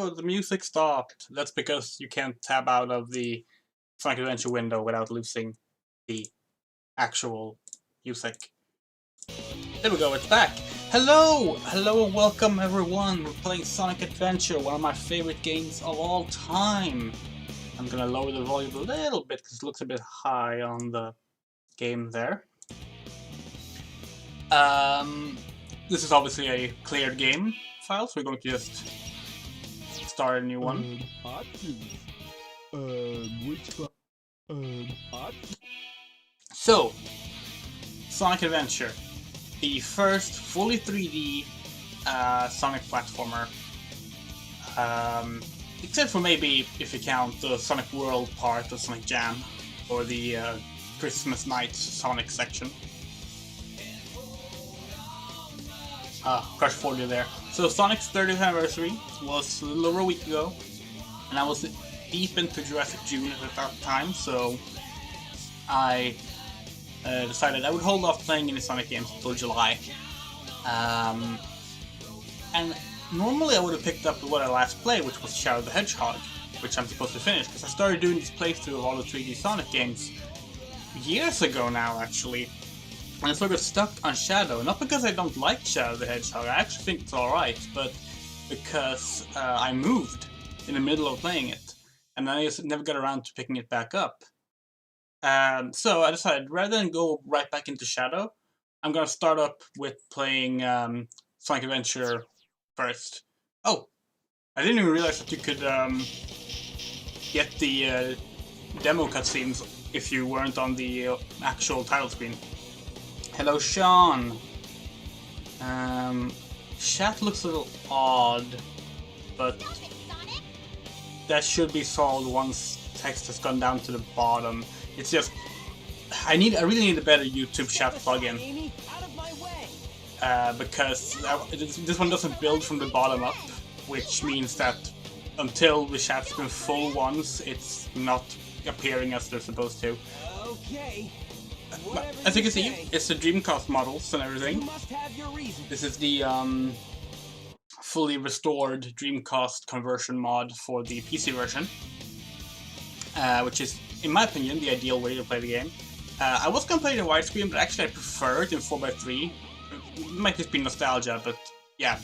no, the music stopped. That's because you can't tab out of the Sonic Adventure window without losing the actual music. There we go, it's back. Hello! Hello and welcome everyone. We're playing Sonic Adventure, one of my favorite games of all time. I'm gonna lower the volume a little bit because it looks a bit high on the game there. This is obviously a cleared game file, so we're going to just start a new one. So, Sonic Adventure, the first fully 3D Sonic platformer, except for maybe if you count the Sonic World part of Sonic Jam, or the Christmas Night Sonic section. Crush 40 there. So Sonic's 30th anniversary was a little over a week ago, and I was deep into Jurassic June at that time, so I decided I would hold off playing any Sonic games until July. And normally I would have picked up what I last played, which was Shadow the Hedgehog, which I'm supposed to finish, because I started doing this playthrough of all the 3D Sonic games years ago now, actually. And I sort of stuck on Shadow, not because I don't like Shadow the Hedgehog, I actually think it's alright, but because I moved in the middle of playing it, and I just never got around to picking it back up. So I decided, rather than go right back into Shadow, I'm gonna start up with playing Sonic Adventure first. Oh, I didn't even realize that you could get the demo cutscenes if you weren't on the actual title screen. Hello, Sean. Chat looks a little odd, but that should be solved once text has gone down to the bottom. It's just I really need a better YouTube chat plugin because this one doesn't build from the bottom up, which means that until the chat's been full once, it's not appearing as they're supposed to. Okay. As you can see, it's the Dreamcast models and everything. This is the fully restored Dreamcast conversion mod for the PC version, which is, in my opinion, the ideal way to play the game. I was going to play it in widescreen, but actually I prefer it in 4x3. It might just be nostalgia, but yeah.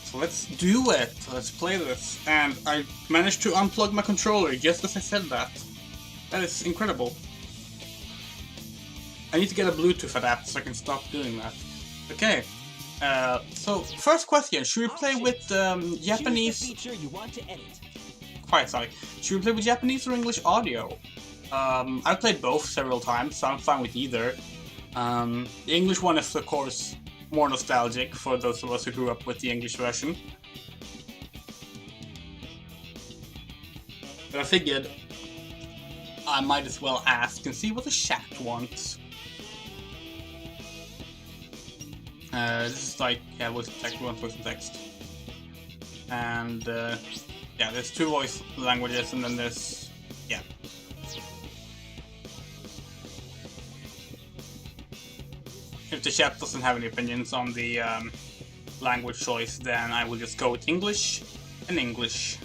So let's do it. Let's play this. And I managed to unplug my controller just as I said that. That is incredible. I need to get a Bluetooth adapter so I can stop doing that. Okay. So first question: should we play with Japanese? Quite sorry. Should we play with Japanese or English audio? I've played both several times, so I'm fine with either. The English one is, of course, more nostalgic for those of us who grew up with the English version. But I figured I might as well ask and see what the chat wants. This is like, yeah, voice and text, we want voice and text. And, yeah, there's two voice languages, and then there's, yeah. If the chat doesn't have any opinions on the language choice, then I will just go with English and English.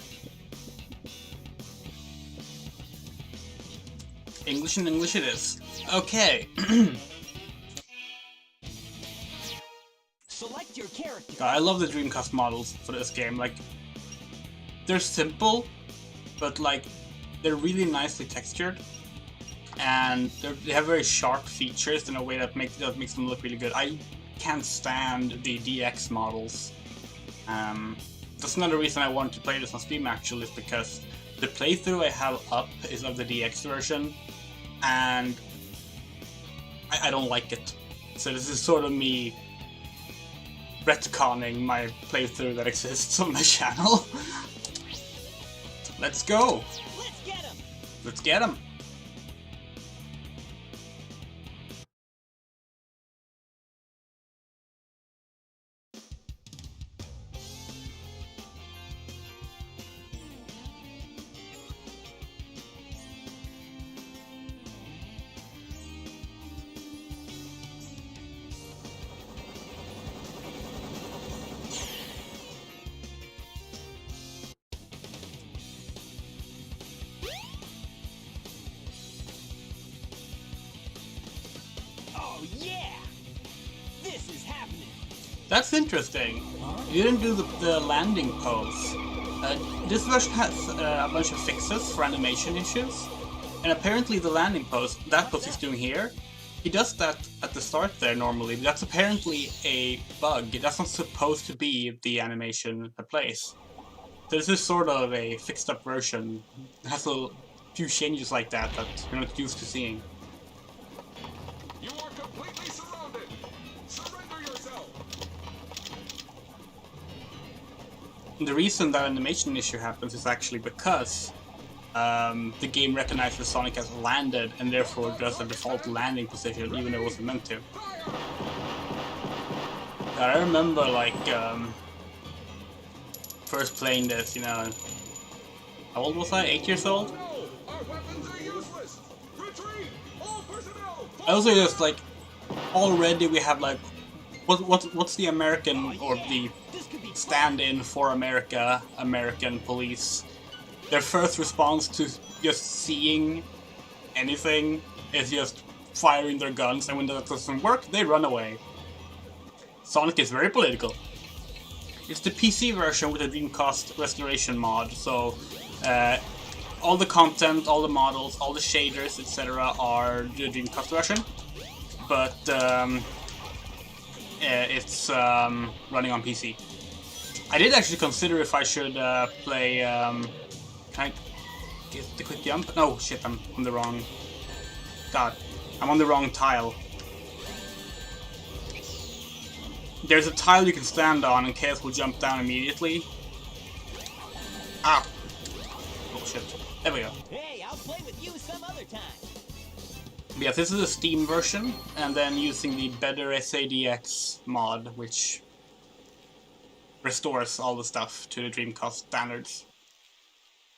English and English it is. Okay. Select your character. I love the Dreamcast models for this game. Like, they're simple, but like they're really nicely textured, and they have very sharp features in a way that makes them look really good. I can't stand the DX models. That's another reason I wanted to play this on Steam actually, is because the playthrough I have up is of the DX version, and I don't like it. So this is sort of me retconning my playthrough that exists on my channel. Let's go! Let's get him! Let's get him! Oh yeah! This is happening! That's interesting. You didn't do the landing pose. This version has a bunch of fixes for animation issues. And apparently the landing pose, that pose he's doing here, he does that at the start there normally, but that's apparently a bug. That's not supposed to be the animation that plays. So this is sort of a fixed up version. It has a few changes like that you're not used to seeing. You are completely surrounded. Surrender yourself. And the reason that animation issue happens is actually because the game recognizes Sonic has landed and therefore does a default landing position even though it wasn't meant to. I remember like first playing this, you know, how old was I? 8 years old? No, our weapons are useless. Retreat, all personnel. I also just like already we have like what's the American or the stand-in for American police. Their first response to just seeing anything is just firing their guns, and when that doesn't work, they run away. Sonic is very political. It's the PC version with the Dreamcast restoration mod, so all the content, all the models, all the shaders, etc. are the Dreamcast version, but it's running on PC. I did actually consider if I should play... Can I get the quick jump? No, shit, I'm on the wrong... God, I'm on the wrong tile. There's a tile you can stand on and Chaos will jump down immediately. Ah! Oh shit. There we go. Hey, I'll play with you some other time. But yeah, this is a Steam version, and then using the better SADX mod, which restores all the stuff to the Dreamcast standards.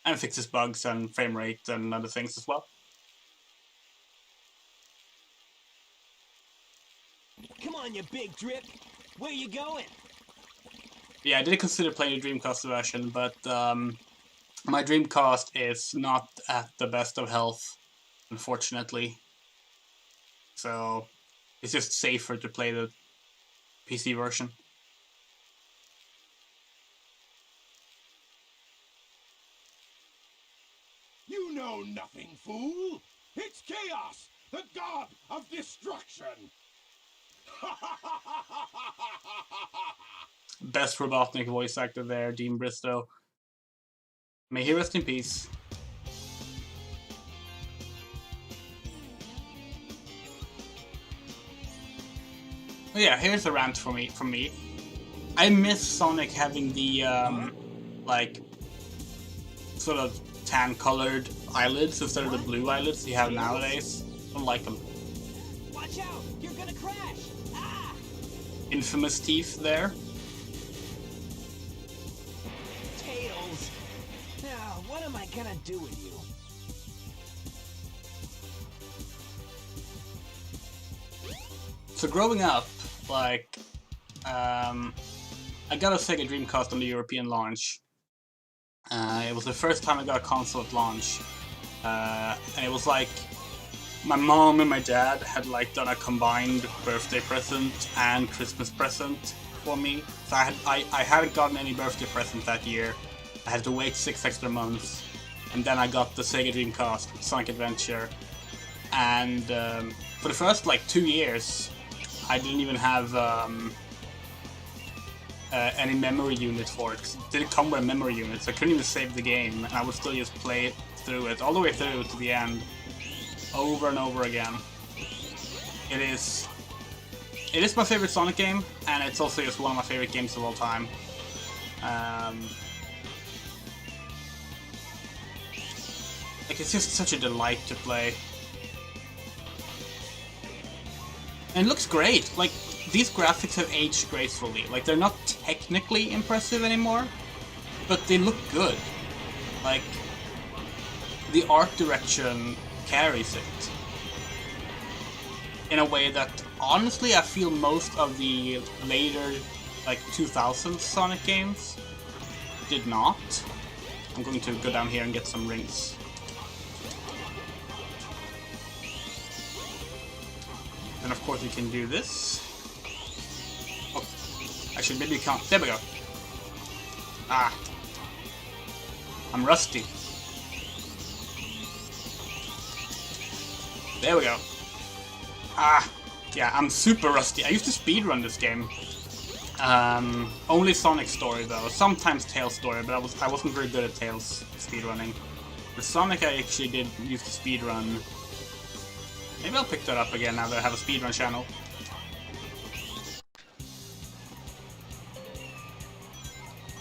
And fixes bugs and frame rate and other things as well. Come on, you big drip. Where you going? Yeah, I did consider playing the Dreamcast version, but my Dreamcast is not at the best of health, unfortunately. So it's just safer to play the PC version. You know nothing, fool. It's Chaos, the god of destruction. Best Robotnik voice actor there, Dean Bristow. May he rest in peace. Oh yeah, here's a rant from me. I miss Sonic having the like sort of tan-colored eyelids instead of the blue eyelids you have nowadays. I don't like them. Watch out! You're gonna crash! Ah! Infamous teeth there. Tails! Now, what am I gonna do with you? So growing up, like, I got a SEGA Dreamcast on the European launch. It was the first time I got a console at launch. And it was like, my mom and my dad had like done a combined birthday present and Christmas present for me. So I hadn't gotten any birthday present that year. I had to wait 6 extra months. And then I got the SEGA Dreamcast with Sonic Adventure. And for the first like 2 years, I didn't even have any memory unit for it, because it didn't come with a memory unit, so I couldn't even save the game, and I would still just play through it, all the way through to the end, over and over again. It is my favorite Sonic game, and it's also just one of my favorite games of all time. Like, it's just such a delight to play. And it looks great. Like, these graphics have aged gracefully. Like, they're not technically impressive anymore, but they look good. Like, the art direction carries it. In a way that, honestly, I feel most of the later, like, 2000s Sonic games did not. I'm going to go down here and get some rings. Then of course we can do this. Oh, actually maybe you can't. There we go. Ah. I'm rusty. There we go. Ah. Yeah, I'm super rusty. I used to speedrun this game. Only Sonic story though. Sometimes Tails story, but I wasn't very good at Tails speedrunning. With Sonic I actually did used to speedrun. Maybe I'll pick that up again now that I have a speedrun channel.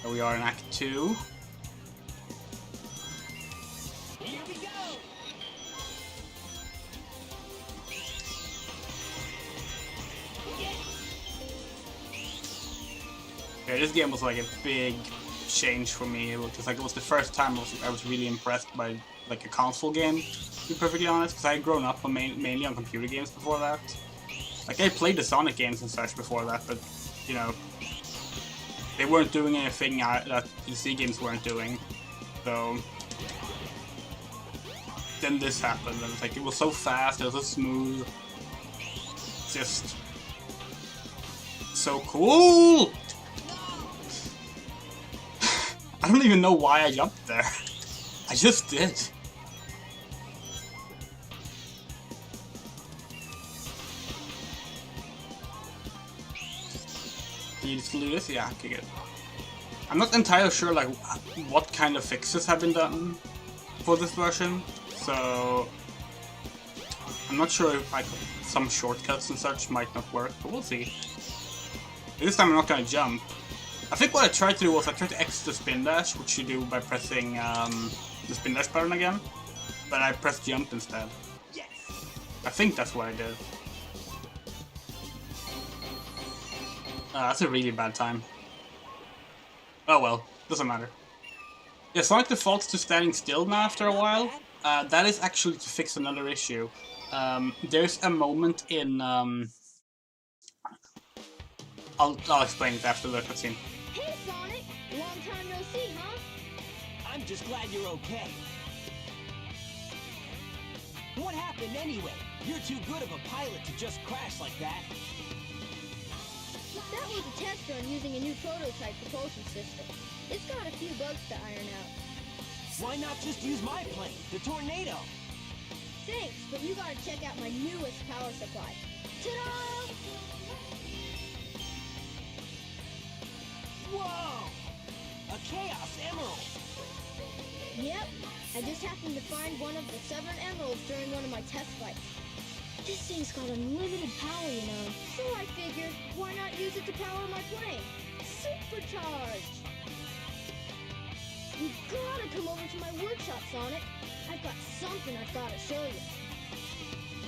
Here we are in Act 2. Here we go. Yeah, this game was like a big change for me because like it was the first time I was really impressed by like a console game, to be perfectly honest, because I had grown up on mainly on computer games before that. Like I played the Sonic games and such before that, but you know, they weren't doing anything that PC games weren't doing. So then this happened, and it's like it was so fast, it was so smooth, just so cool. I don't even know why I jumped there. I just did. Can you just do this? Yeah, okay, good. I'm not entirely sure like what kind of fixes have been done for this version, so I'm not sure if like some shortcuts and such might not work, but we'll see. This time I'm not gonna jump. I think what I tried to do was I tried to exit the spin dash, which you do by pressing the spin dash button again, but I pressed jump instead. Yes. I think that's what I did. That's a really bad time. Oh well, doesn't matter. Yeah, Sonic defaults to standing still now after a while. That is actually to fix another issue. There's a moment in... I'll explain it after the cutscene. Hey Sonic! Long time no see, huh? I'm just glad you're okay. What happened anyway? You're too good of a pilot to just crash like that. That was a test run using a new prototype propulsion system. It's got a few bugs to iron out. Why not just use my plane, the Tornado? Thanks, but you gotta check out my newest power supply. Ta-da! Whoa! A Chaos Emerald! Yep, I just happened to find one of the 7 emeralds during one of my test flights. This thing's got unlimited power, you know. So I figured, why not use it to power my plane? Supercharged! You've gotta come over to my workshop, Sonic. I've got something I've gotta show you.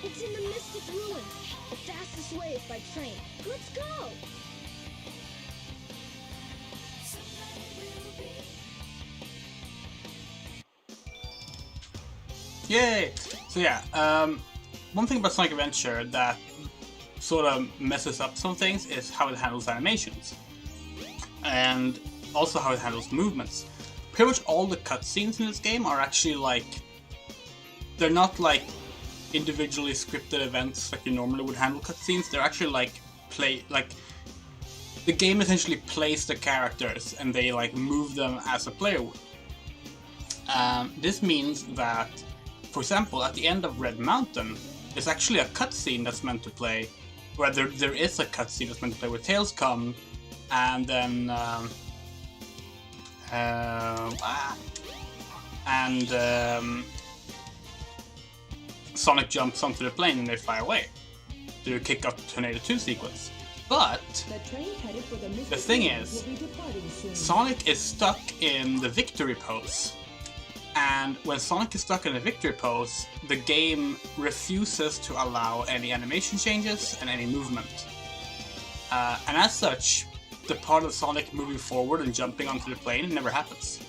It's in the Mystic Ruins. The fastest way is by train. Let's go! Yay! So yeah, one thing about Sonic Adventure that sort of messes up some things is how it handles animations. And also how it handles movements. Pretty much all the cutscenes in this game are actually like... They're not like individually scripted events like you normally would handle cutscenes. They're actually like the game essentially plays the characters and they like move them as a player would. This means that, for example, at the end of Red Mountain, there's actually a cutscene that's meant to play, where there is a cutscene that's meant to play where Tails come, and then Sonic jumps onto the plane and they fly away to kick off the Tornado 2 sequence. But the thing is, Sonic is stuck in the victory pose. And when Sonic is stuck in the victory pose, the game refuses to allow any animation changes and any movement. And as such, the part of Sonic moving forward and jumping onto the plane never happens.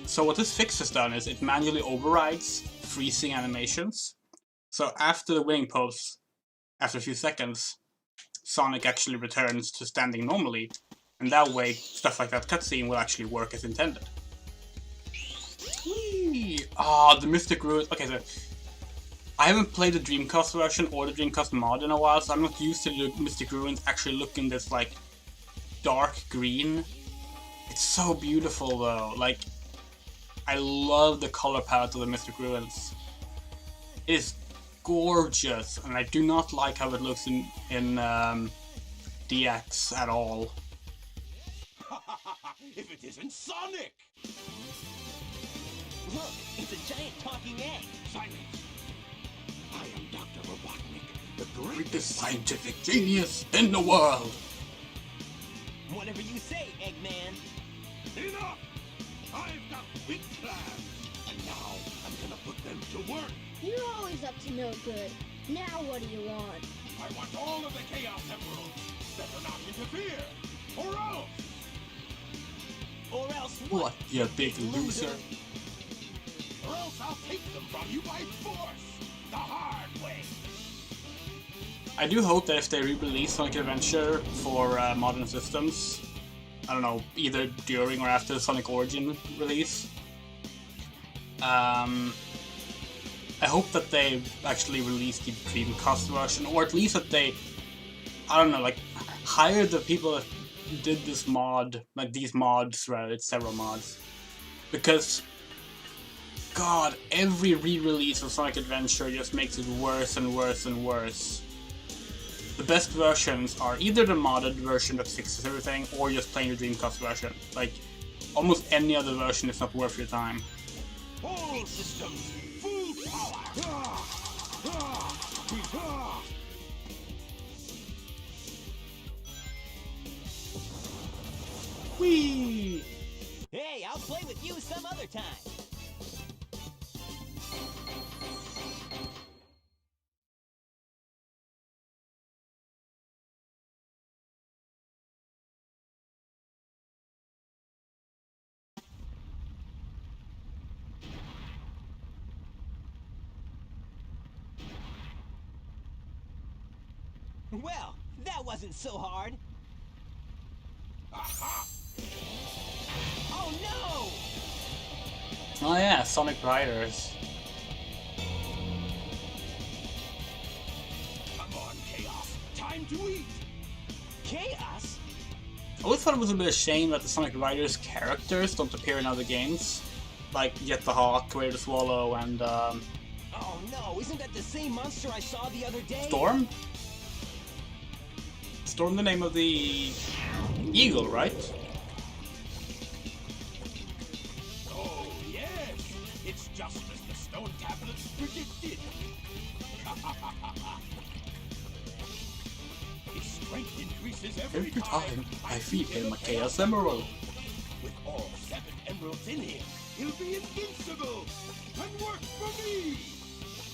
So what this fix has done is it manually overrides freezing animations. So after the winning pose, after a few seconds, Sonic actually returns to standing normally, and that way stuff like that cutscene will actually work as intended. Ah, the Mystic Ruins. Okay, so I haven't played the Dreamcast version or the Dreamcast mod in a while, so I'm not used to the Mystic Ruins actually looking this like dark green. It's so beautiful though. Like, I love the color palette of the Mystic Ruins. It is gorgeous, and I do not like how it looks in DX at all. If it isn't Sonic! Look, it's a giant talking egg. Silence! I am Dr. Robotnik, the Greatest scientific genius in the world. Whatever you say, Eggman. Enough! I've got big plans, and now I'm gonna put them to work. You're always up to no good. Now what do you want? I want all of the Chaos Emeralds. Better not interfere, or else! Or else What, you big loser? Or else I'll take them from you by force, the hard way. I do hope that if they re-release Sonic Adventure for modern systems, I don't know, either during or after the Sonic Origin release, I hope that they actually release the Dreamcast version, or at least that they, I don't know, like, hire the people that did this mod, like these mods, right, it's several mods, because, God, every re-release of Sonic Adventure just makes it worse and worse and worse. The best versions are either the modded version that fixes everything, or just playing the Dreamcast version. Like, almost any other version is not worth your time. All systems, full power! Whee! Hey, I'll play with you some other time. Well, that wasn't so hard. Aha! Oh no! Oh yeah, Sonic Riders. Come on, Chaos! Time to eat! Chaos? I always thought it was a bit of a shame that the Sonic Riders characters don't appear in other games. Like Jet the Hawk, Ray the Swallow, and Oh no, isn't that the same monster I saw the other day? Storm? Storm, the name of the eagle, right? Oh, yes! It's just as the stone tablets predicted! His strength increases every Every time I feed him a Chaos Emerald. With all 7 emeralds in him, he'll be invincible! And work for me!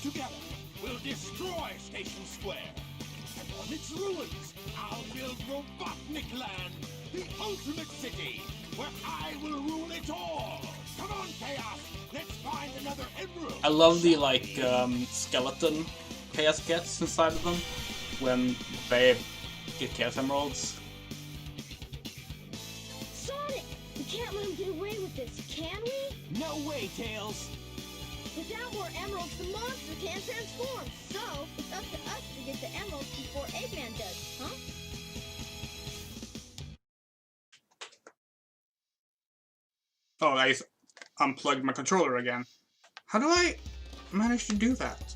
Together, we'll destroy Station Square! And on its ruins, I'll build Robotnik Land, the ultimate city, where I will rule it all! Come on, Chaos! Let's find another emerald! I love the, like, skeleton Chaos gets inside of them when they get Chaos Emeralds. Sonic! We can't let him get away with this, can we? No way, Tails. Without more emeralds, the monster can't transform. So, it's up to us to get the emeralds before Eggman does, huh? Oh, I unplugged my controller again. How do I manage to do that?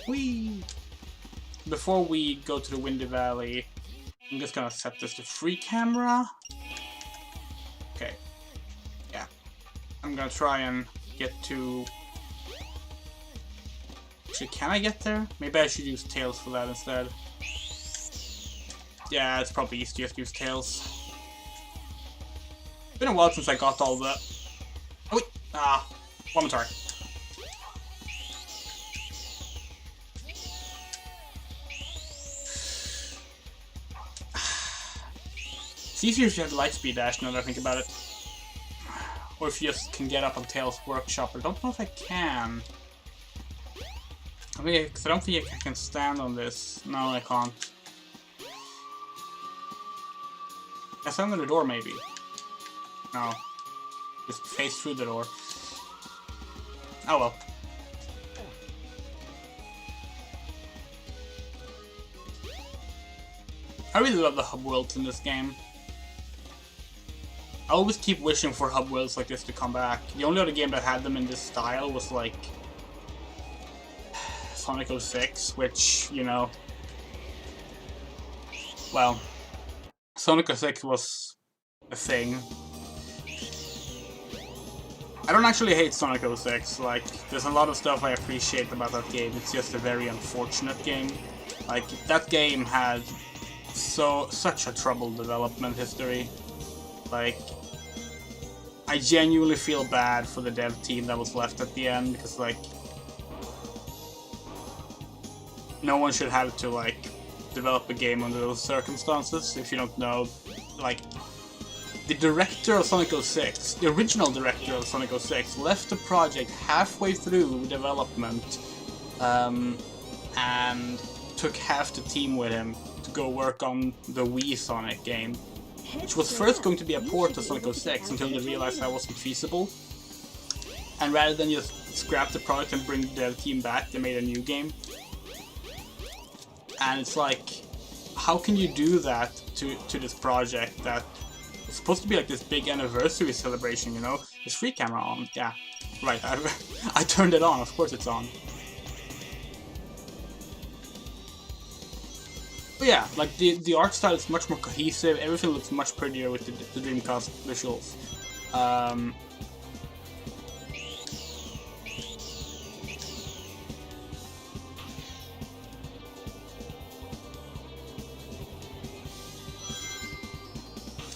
Whee! Before we go to the Windy Valley, I'm just gonna set this to free camera. Okay. Yeah. I'm gonna try and get to... Actually, can I get there? Maybe I should use Tails for that instead. Yeah, it's probably easier to use Tails. It's been a while since I got all the... Oh wait! Ah, one more try. It's easier if you have the Lightspeed Dash now that I think about it. Or if you just can get up on Tails' workshop, but I don't know if I can. I mean, because I don't think I can stand on this. No, I can't. I stand on the door, maybe. No. Just face through the door. Oh well. I really love the hub worlds in this game. I always keep wishing for hub worlds like this to come back. The only other game that had them in this style was like Sonic 06, which, you know, well, Sonic 06 was a thing. I don't actually hate Sonic 06, like, there's a lot of stuff I appreciate about that game, it's just a very unfortunate game. Like, that game had such a troubled development history. Like, I genuinely feel bad for the dev team that was left at the end, because, like, no one should have to, like, develop a game under those circumstances. If you don't know, like, the director of Sonic 06, the original director of Sonic 06, left the project halfway through development, and took half the team with him to go work on the Wii Sonic game, which was first going to be a port of Sonic 06 until they realized that wasn't feasible. And rather than just scrap the product and bring the dev team back, they made a new game. And it's like, how can you do that to this project that is supposed to be like this big anniversary celebration, you know? Is free camera on? Yeah, right, I turned it on, of course it's on. But yeah, like the art style is much more cohesive, everything looks much prettier with the Dreamcast visuals.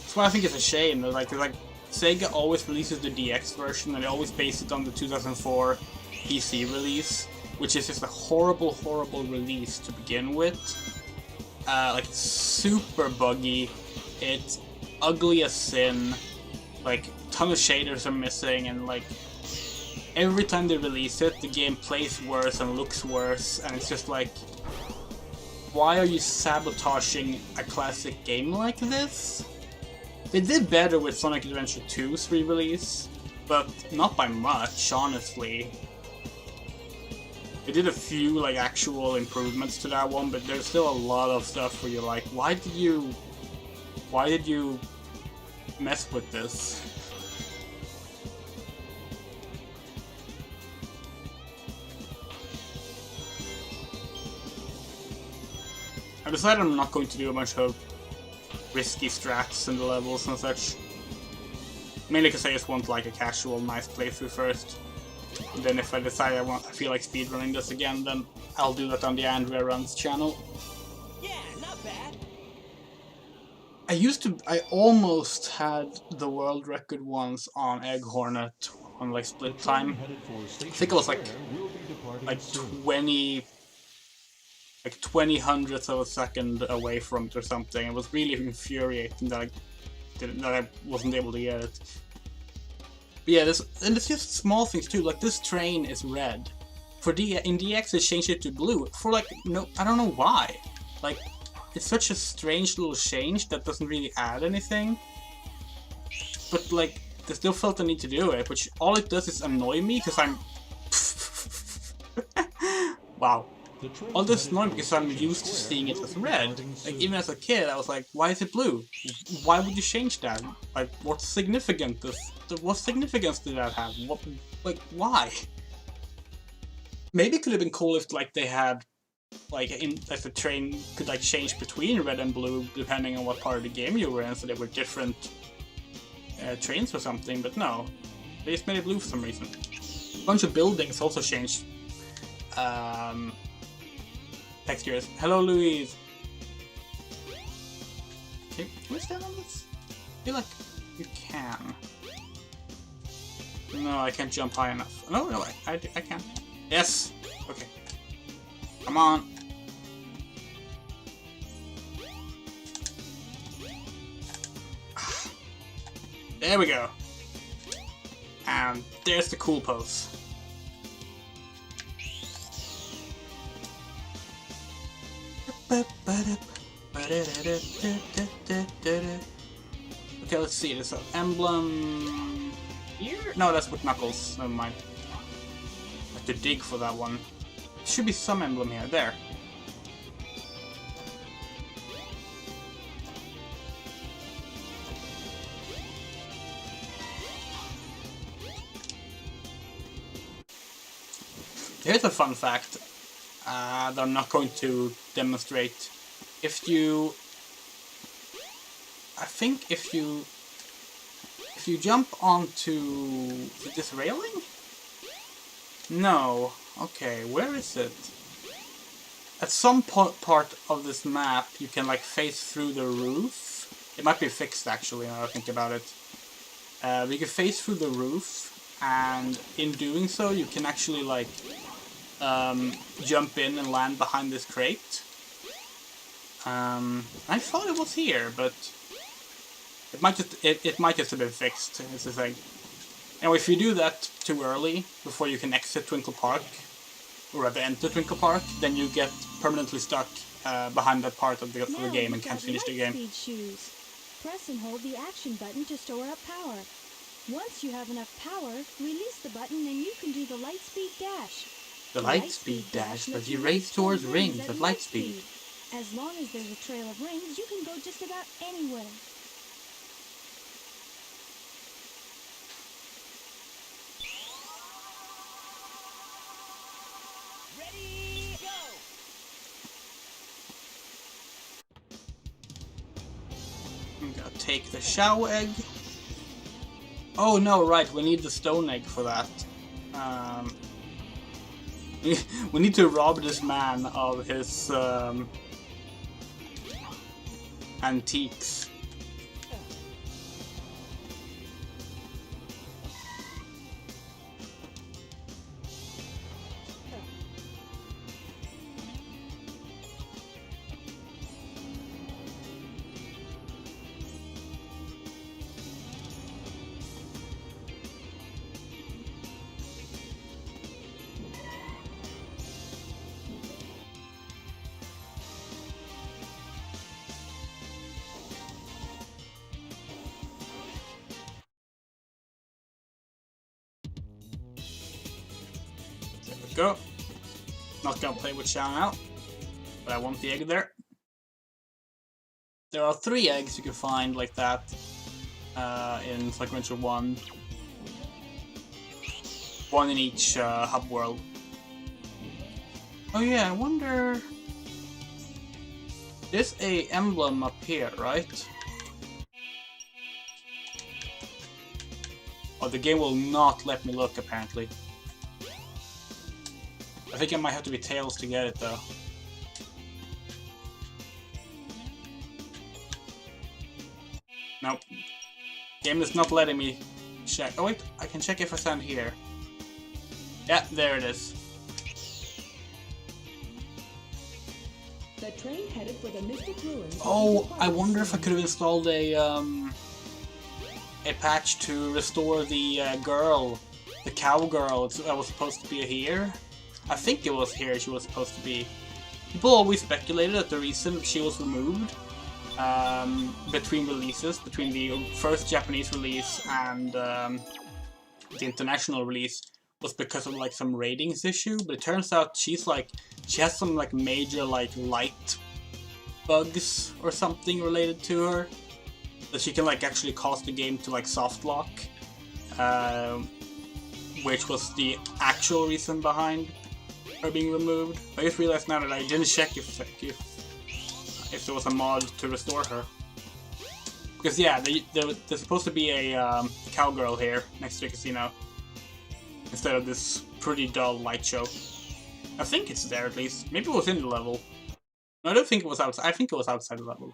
That's why I think it's a shame that like Sega always releases the DX version and they always base it on the 2004 PC release, which is just a horrible, horrible release to begin with. Like, it's super buggy, it's ugly as sin, like, a ton of shaders are missing, and like, every time they release it, the game plays worse and looks worse, and it's just like, why are you sabotaging a classic game like this? They did better with Sonic Adventure 2's re-release, but not by much, honestly. They did a few like actual improvements to that one, but there's still a lot of stuff where you're like, why did you mess with this? I decided I'm not going to do a bunch of risky strats in the levels and such. Mainly because I just want like a casual, nice playthrough first. And then if I decide I feel like speedrunning this again, then I'll do that on the Andrea Runs channel. Yeah, not bad. I almost had the world record once on Egg Hornet on like split time. I think it was like 20 hundredths of a second away from it or something. It was really infuriating that I wasn't able to get it. But yeah, and it's just small things too. Like this train is red. In DX they changed it to blue. For like I don't know why. Like it's such a strange little change that doesn't really add anything. But like they still felt the need to do it, which all it does is annoy me because I'm wow. All this annoying because I'm used to seeing it as red. Like even as a kid, I was like, "Why is it blue? Why would you change that? Like, what significance did that have? What, like, why?" Maybe it could have been cool if like they had, like, if the train could like change between red and blue depending on what part of the game you were in, so they were different trains or something. But no, they just made it blue for some reason. A bunch of buildings also changed. Textures. Hello, Louise. Okay, can we stand on this? I feel like you can. No, I can't jump high enough. No, I can. Yes. Okay. Come on. There we go. And there's the cool pose. Okay, let's see. There's an emblem here. No, that's with Knuckles. Never mind. to dig for that one. There should be some emblem here. There. Here's a fun fact that I'm not going to demonstrate. If you jump onto this railing? No. Okay, where is it? At some part of this map, you can like face through the roof. It might be fixed actually, now I think about it. But you can face through the roof, and in doing so, you can actually like jump in and land behind this crate. I thought it was here, but it might just have been fixed. It's the thing. Anyway, if you do that too early before you can exit Twinkle Park, or rather enter Twinkle Park, then you get permanently stuck behind that part of the game and can't finish the game. Speed shoes. Press and hold the action button to store up power. Once you have enough power, release the button and you can do the light speed dash. The light speed dash lets you race towards rings at light speed. As long as there's a trail of rings, you can go just about anywhere. Ready, go! I'm gonna take the Shao egg. Oh no, right, we need the stone egg for that. We need to rob this man of his antiques. Go. Not gonna play with Shao now, but I want the egg there. There are 3 eggs you can find like that in Sonic Adventure 1. 1 in each hub world. Oh yeah, I wonder... There's a emblem up here, right? Oh, the game will not let me look, apparently. I think it might have to be Tails to get it, though. Nope. Game is not letting me check. Oh wait, I can check if I stand here. Yeah, there it is. The train headed for the Mystic Ruins. Oh, I wonder if I could have installed a patch to restore the girl, the cowgirl that was supposed to be here. I think it was here she was supposed to be. People always speculated that the reason she was removed between releases, between the first Japanese release and the international release, was because of like some ratings issue. But it turns out she has some like major like light bugs or something related to her, that she can like actually cause the game to like soft lock, which was the actual reason behind her being removed. I just realized now that I didn't check if there was a mod to restore her. Because yeah, there's supposed to be a cowgirl here next to the casino, instead of this pretty dull light show. I think it's there at least. Maybe it was in the level. No, I don't think it was outside. I think it was outside the level.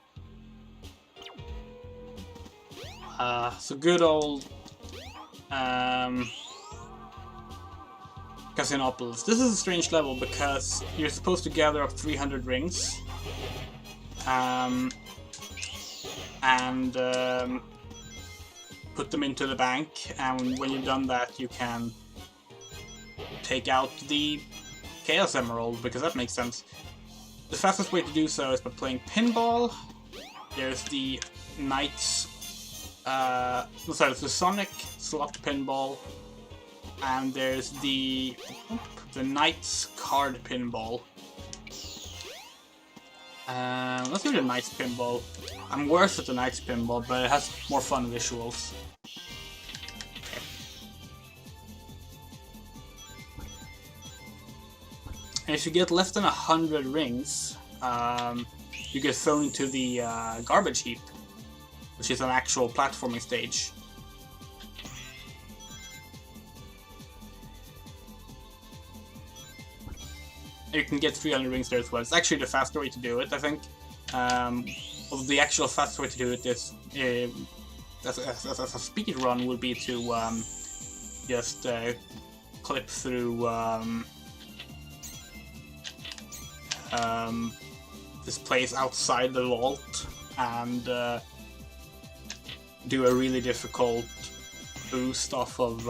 So good old Casinopolis. This is a strange level because you're supposed to gather up 300 rings. And put them into the bank, and when you've done that you can take out the Chaos Emerald, because that makes sense. The fastest way to do so is by playing pinball. There's the Knights, there's the Sonic slot pinball, and there's the Knights card pinball. Let's do the Knights pinball. I'm worse at the Knights pinball, but it has more fun visuals. And if you get less than 100 rings, you get thrown into the garbage heap, which is an actual platforming stage. And you can get 300 rings there as well. It's actually the faster way to do it, I think. The actual fast way to do it is, as a speed run, would be to just clip through this place outside the vault and do a really difficult boost off of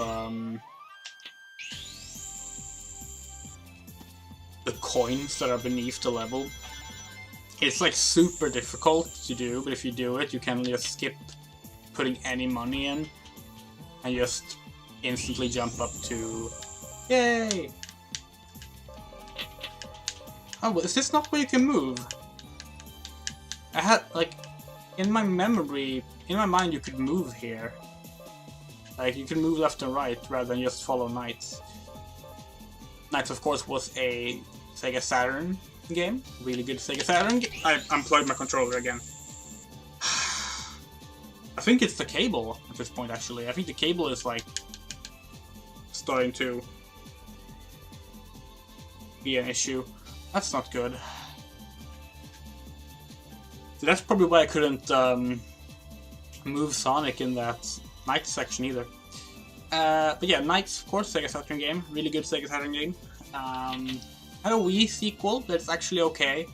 the coins that are beneath the level. It's like super difficult to do, but if you do it, you can just skip putting any money in and just instantly jump up to... Yay! Oh, well, is this not where you can move? I had, like, in my memory, in my mind you could move here. Like, you can move left and right rather than just follow Knights. Knights, of course, was a SEGA Saturn game. Really good SEGA Saturn game. I unplugged my controller again. I think it's the cable at this point, actually. I think the cable is, like, starting to be an issue. That's not good. So that's probably why I couldn't move Sonic in that Knights section either. But yeah, Knights, of course, Sega Saturn game. Really good Sega Saturn game. Had a Wii sequel that's actually okay.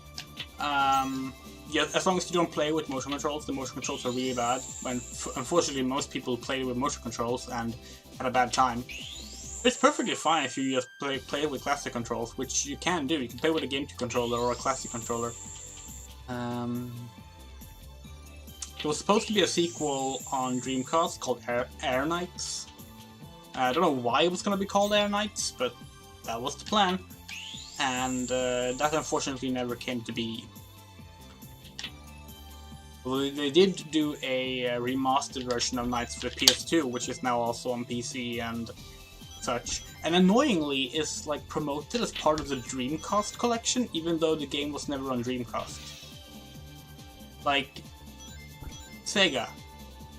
Yeah, as long as you don't play with motion controls. The motion controls are really bad. And unfortunately, most people played with motion controls and had a bad time. It's perfectly fine if you just play with classic controls, which you can do. You can play with a GameCube controller or a classic controller. There was supposed to be a sequel on Dreamcast called Air Knights. I don't know why it was going to be called Air Knights, but that was the plan. And that unfortunately never came to be. Well, they did do a remastered version of Knights for the PS2, which is now also on PC and such. And annoyingly is like promoted as part of the Dreamcast collection, even though the game was never on Dreamcast. Like, Sega,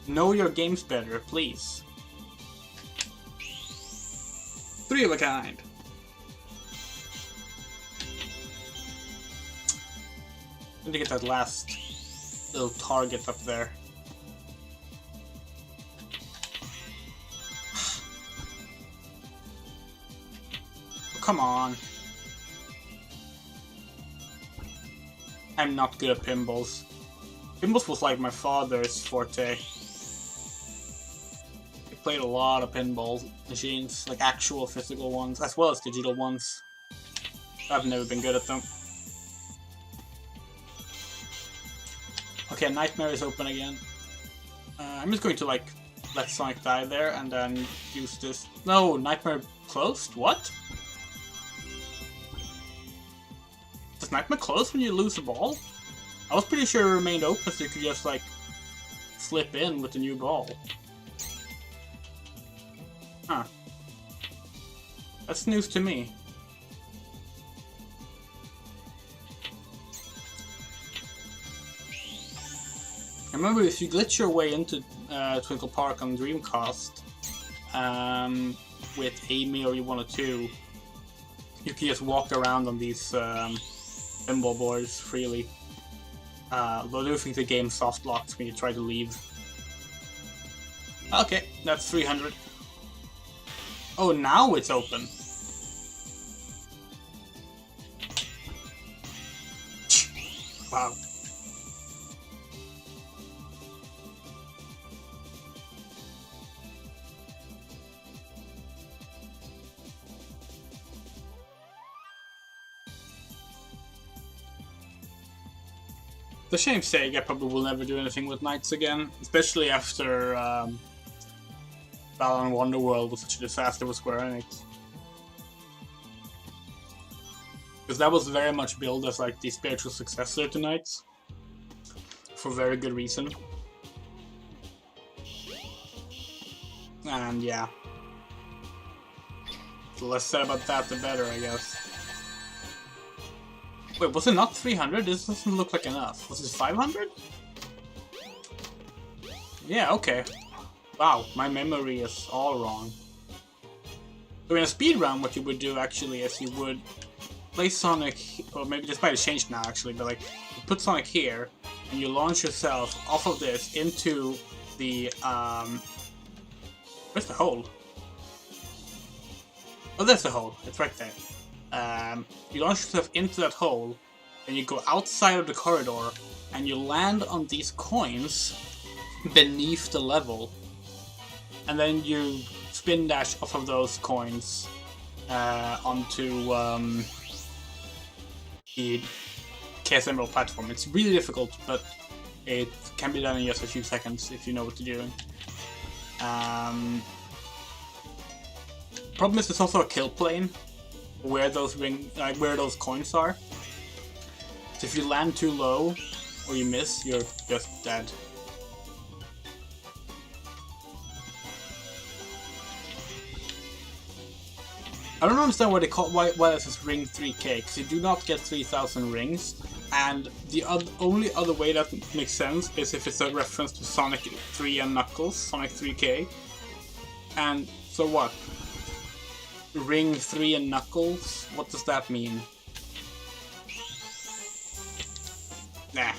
know your games better, please. 3 of a kind. I need to get that last little target up there. Oh, come on. I'm not good at pinballs. Pinballs was like my father's forte. He played a lot of pinball machines, like actual physical ones, as well as digital ones. I've never been good at them. Okay, Nightmare is open again. I'm just going to like let Sonic die there and then use this. No, Nightmare closed? What? Does Nightmare close when you lose the ball? I was pretty sure it remained open so you could just like flip in with the new ball. Huh. That's news to me. Remember, if you glitch your way into Twinkle Park on Dreamcast with Amy or you 102, you can just walk around on these pinball boards freely. Although I do think the game soft locks when you try to leave. Okay, that's 300. Oh, now it's open. Wow. It's a shame Sega probably will never do anything with Knights again, especially after Balan Wonderworld was such a disaster with Square Enix. Because that was very much billed as like the spiritual successor to Knights. For very good reason. And yeah. The less said about that, the better, I guess. Wait, was it not 300? This doesn't look like enough. Was it 500? Yeah, okay. Wow, my memory is all wrong. So in a speedrun, what you would do actually is you would play Sonic, or maybe this might have changed now actually, but like, you put Sonic here, and you launch yourself off of this into the, where's the hole? Oh, there's the hole. It's right there. You launch yourself into that hole, then you go outside of the corridor, and you land on these coins beneath the level. And then you spin dash off of those coins onto the KS Emerald platform. It's really difficult, but it can be done in just a few seconds if you know what you're doing. Problem is, there's also a kill plane where those where those coins are. So if you land too low or you miss, you're just dead. I don't understand why they call why this is ring 3K, because you do not get 3,000 rings, and the only other way that makes sense is if it's a reference to Sonic 3 and Knuckles, Sonic 3K. And so what? Ring 3 and Knuckles? What does that mean? Nah.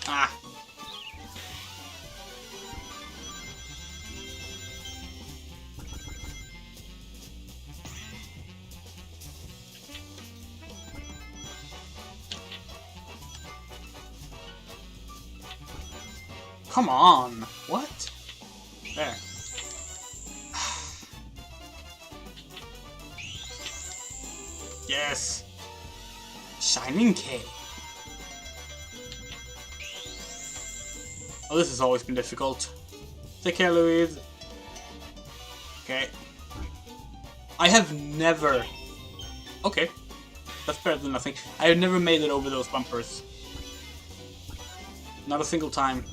Ah. Come on! What? There. Yes! Shining K. Oh, this has always been difficult. Take care, Louise. Okay. I have never... Okay. That's better than nothing. I have never made it over those bumpers. Not a single time.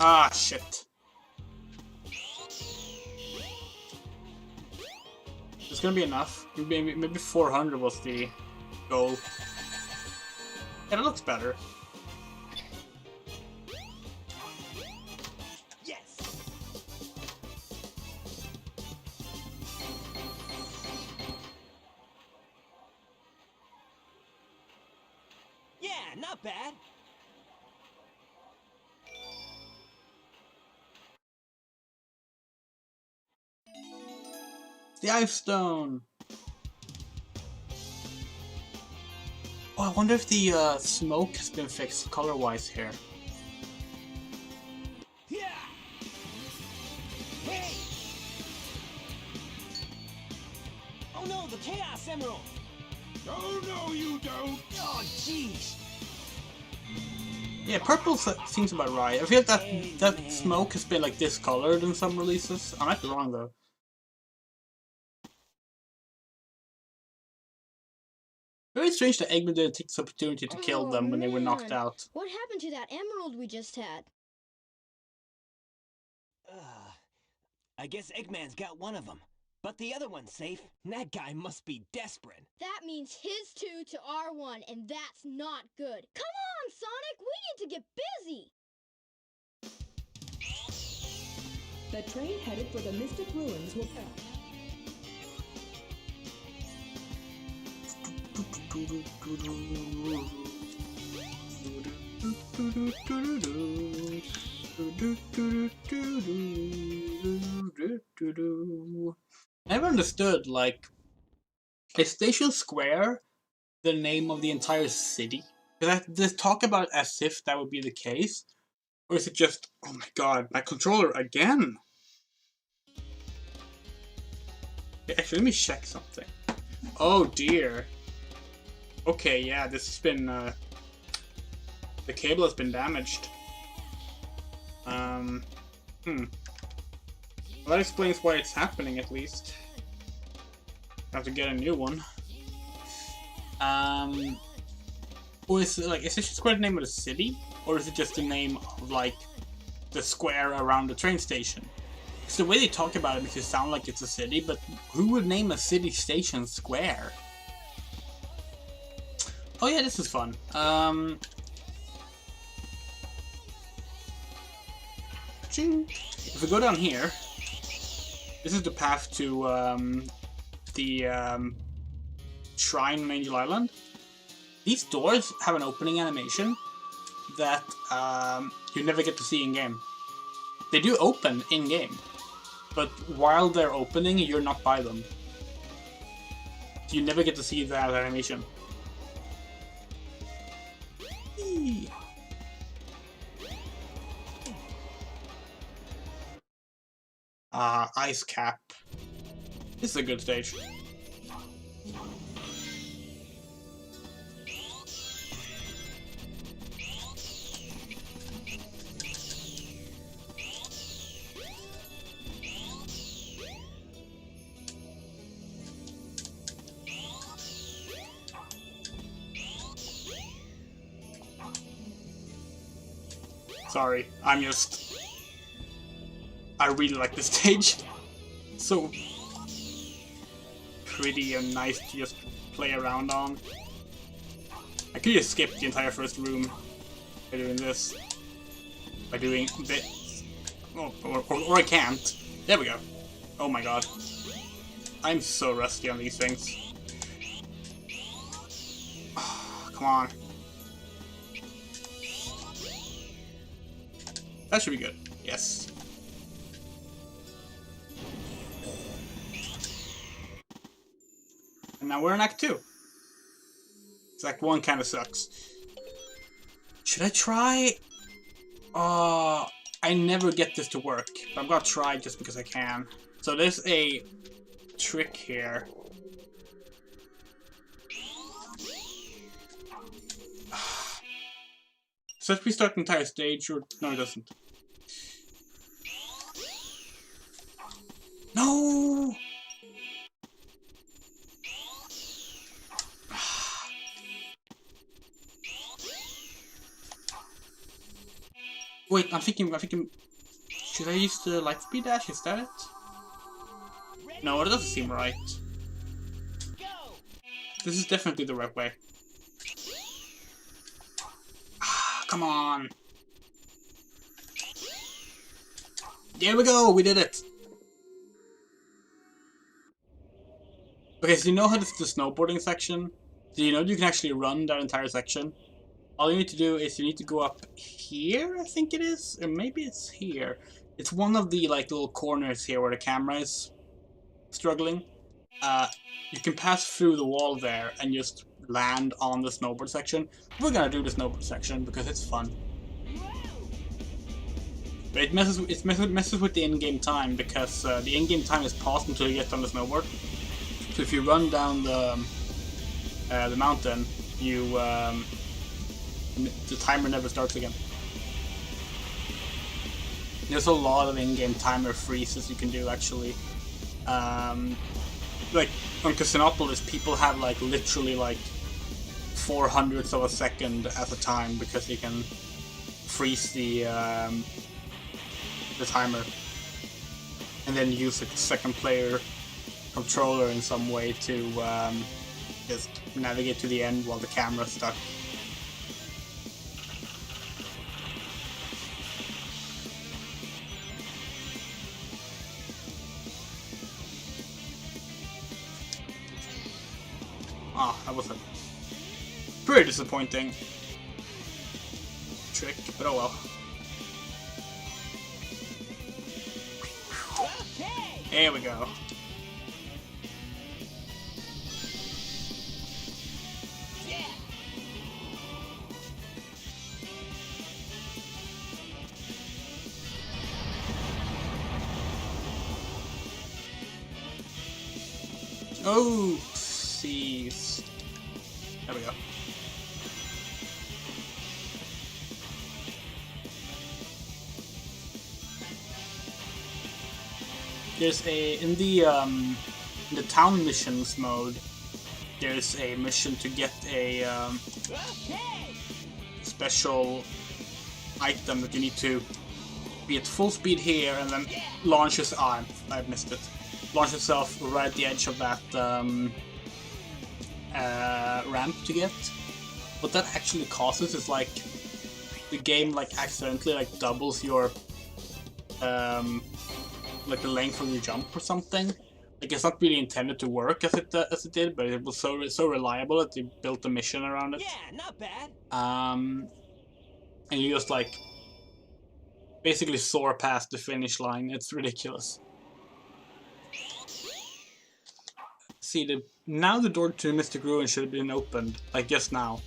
Ah, shit. It's gonna be enough. Maybe 400 was the goal. Yeah, it looks better. Yes. Yeah, not bad. The Ice Stone! Oh, I wonder if the smoke has been fixed color-wise here. Yeah. Hey. Oh no, the Chaos Emerald. Oh, no, you don't. Oh, jeez. Yeah, purple seems about right. I feel like that smoke has been like discolored in some releases. I might be wrong though. Very strange that Eggman didn't take this opportunity to kill them when they were knocked out. What happened to that emerald we just had? I guess Eggman's got one of them. But the other one's safe. That guy must be desperate. That means his 2 to our 1, and that's not good. Come on, Sonic! We need to get busy! The train headed for the Mystic Ruins will... I never understood, like, is Station Square the name of the entire city? They talk about it as if that would be the case, or is it just, oh my god, my controller again? Actually, let me check something. Oh dear. Okay, yeah, this has been, the cable has been damaged. Well, that explains why it's happening, at least. I have to get a new one. Or is it, like, is this square the name of the city? Or is it just the name of, like, the square around the train station? Because the way they talk about it makes it sound like it's a city, but who would name a city station square? Oh yeah, this is fun. If we go down here, this is the path to the shrine on Angel Island. These doors have an opening animation that you never get to see in game. They do open in game, but while they're opening, you're not by them. You never get to see that animation. Eee. Ice Cap. This is a good stage. Sorry, I really like this stage. So pretty and nice to just play around on. I could just skip the entire first room by doing this. By doing this. Oh, or I can't. There we go. Oh my god. I'm so rusty on these things. Oh, come on. That should be good. Yes. And now we're in Act 2. So Act 1 kind of sucks. Should I try? I never get this to work. But I'm gonna try just because I can. So there's a trick here. So let's restart the entire stage, or no, it doesn't. No! Wait, I'm thinking, should I use the light speed dash? Is that it? No, it doesn't seem right. This is definitely the right way. Come on. There we go, we did it. Okay, so you know how this is the snowboarding section? Do you know you can actually run that entire section? All you need to do is you need to go up here, I think it is, or maybe it's here. It's one of the like little corners here where the camera is struggling. You can pass through the wall there and just land on the snowboard section. We're gonna do the snowboard section because it's fun. But it messes with the in-game time because the in-game time is paused until you get on the snowboard. So if you run down the mountain, you the timer never starts again. There's a lot of in-game timer freezes you can do actually. Like on Casinopolis, people have like literally like 0.04 of a second at a time because you can freeze the timer, and then use a second player controller in some way to just navigate to the end while the camera's stuck. Ah, that was a pretty disappointing trick, but oh well. There we go. Oh, jeez. There we go. There's in the town missions mode, there's a mission to get a special item that you need to be at full speed here and then launch his arm. I missed it. Launch yourself right at the edge of that ramp to get. What that actually causes is like the game like accidentally like doubles your like the length of your jump or something. Like it's not really intended to work as it did, but it was so reliable that they built a mission around it. Yeah, not bad. And you just like basically soar past the finish line. It's ridiculous. See, now the door to Mystic Ruin should have been opened, like just now.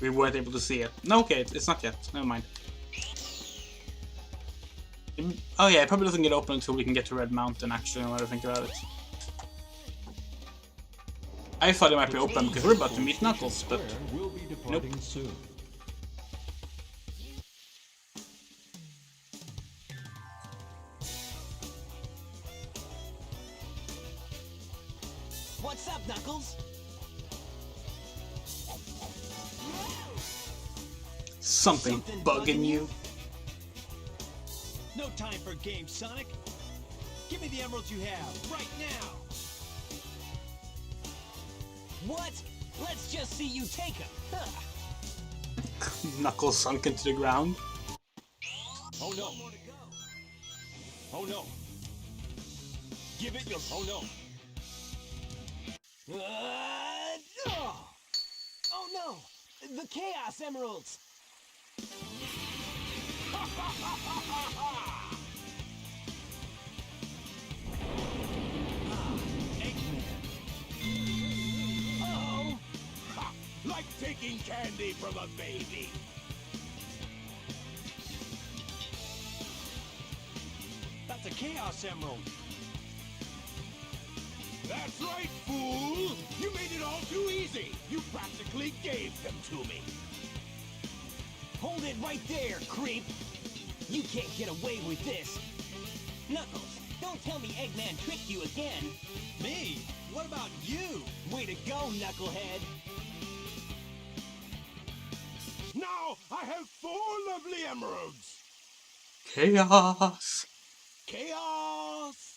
We weren't able to see it. No, okay, it's not yet. Never mind. Oh yeah, it probably doesn't get open until we can get to Red Mountain, actually, now that I think about it. I thought it might be open because we're about to meet Knuckles, but We'll be departing nope. soon. What's up, Knuckles? Something bugging you. No time for games, Sonic. Give me the emeralds you have, right now. What? Let's just see you take them. Huh. Knuckles sunk into the ground. Oh no. Oh no. Give it your... Oh no. Oh no! The Chaos Emeralds! Eggman! Oh! Ha! Like taking candy from a baby. That's a Chaos Emerald! That's right, fool! You made it all too easy! You practically gave them to me! Hold it right there, creep! You can't get away with this! Knuckles, don't tell me Eggman tricked you again! Me? What about you? Way to go, Knucklehead! Now I have 4 lovely emeralds! Chaos! Chaos!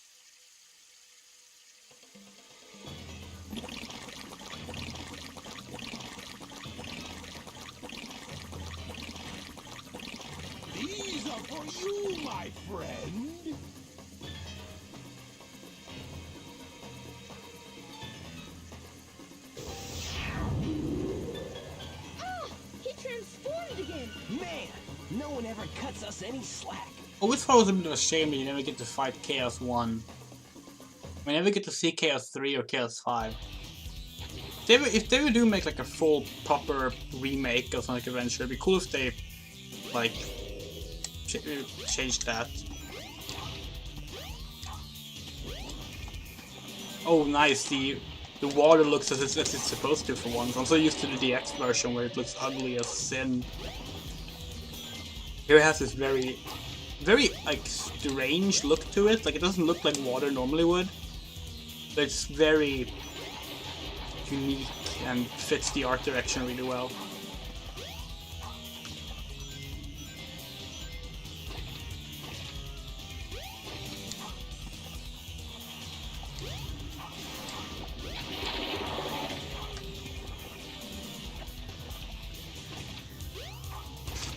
These are for you, my friend! Ah! He transformed again! Man, no one ever cuts us any slack. Always thought it was a bit of a shame that you never get to fight Chaos 1. We never get to see Chaos 3 or Chaos 5. If they ever do make like a full, proper remake of Sonic Adventure, it'd be cool if they, like, changed that. Oh, nice, the water looks as it's supposed to for once. I'm so used to the DX version where it looks ugly as sin. Here it has this very, like, strange look to it. Like, it doesn't look like water normally would. But it's very unique and fits the art direction really well.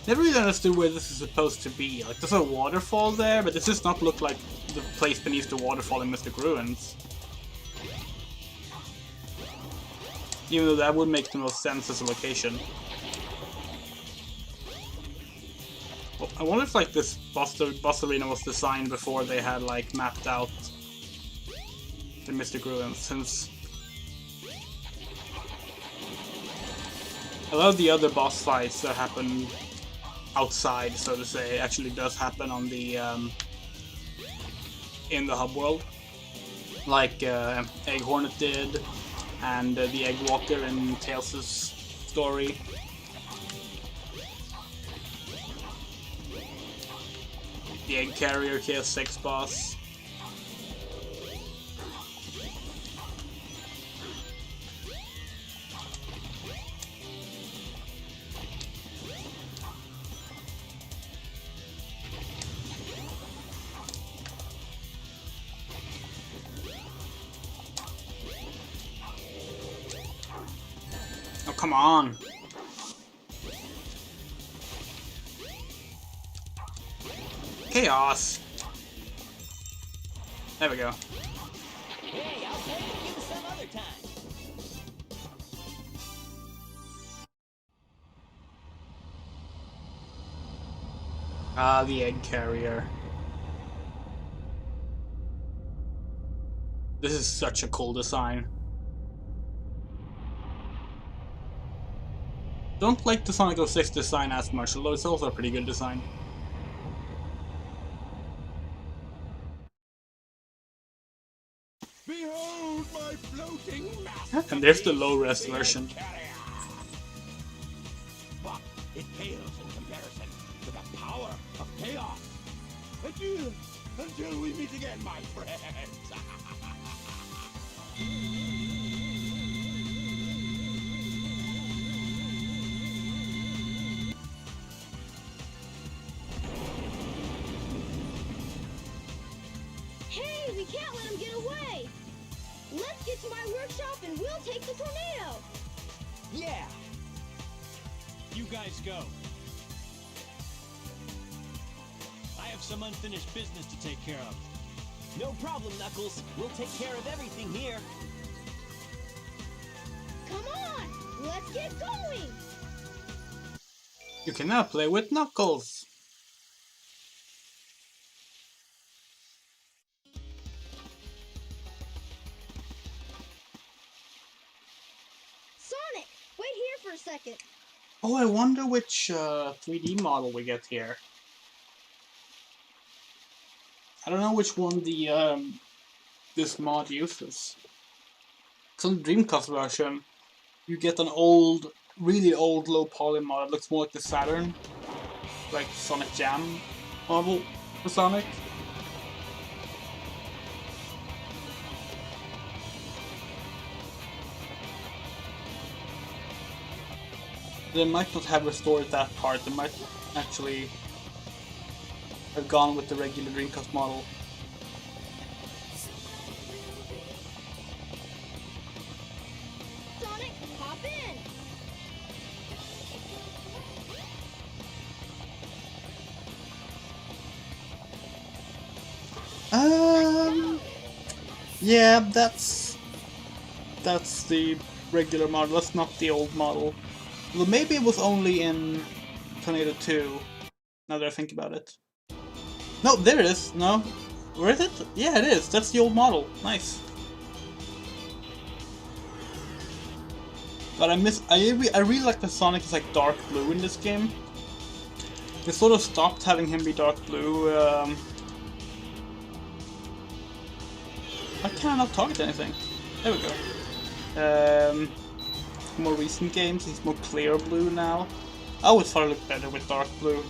Never really understood where this is supposed to be. Like, there's a waterfall there, but this does not look like the place beneath the waterfall in Mystic Ruins. Even though that would make the most sense as a location. Well, I wonder if, like, this boss arena was designed before they had, like, mapped out the Mystic Ruins, since a lot of the other boss fights that happen outside, so to say, actually does happen on the in the hub world. like Egg Hornet did, and the Egg Walker in Tails' story. The Egg Carrier Chaos 6 boss. Oh, come on. Chaos. There we go. Hey, I'll play with you some other time. Ah, the Egg Carrier. This is such a cool design. Don't like the Sonic 06 design as much, although it's also a pretty good design. Behold my floating masterpiece, And there's the low-res version. But it pales in comparison to the power of chaos. Adieu, until we meet again, my friends. Hey, we can't let him get away! Let's get to my workshop and we'll take the tornado! Yeah. You guys go. I have some unfinished business to take care of. No problem, Knuckles. We'll take care of everything here. Come on! Let's get going! You can now play with Knuckles. Sonic, wait here for a second. Oh, I wonder which 3D model we get here. I don't know which one the this mod uses. Because on the Dreamcast version, you get an old, really old low poly mod. It looks more like the Saturn, like Sonic Jam model for Sonic. They might not have restored that part. They might actually have gone with the regular Dreamcast model. Sonic, hop in! Yeah, that's the regular model. That's not the old model. Well, maybe it was only in Tornado 2. Now that I think about it. No, there it is. No, where is it? Yeah, it is. That's the old model. Nice. But I really like the Sonic is like dark blue in this game. They sort of stopped having him be dark blue. I cannot target anything. There we go. More recent games, he's more clear blue now. I always thought it looked better with dark blue.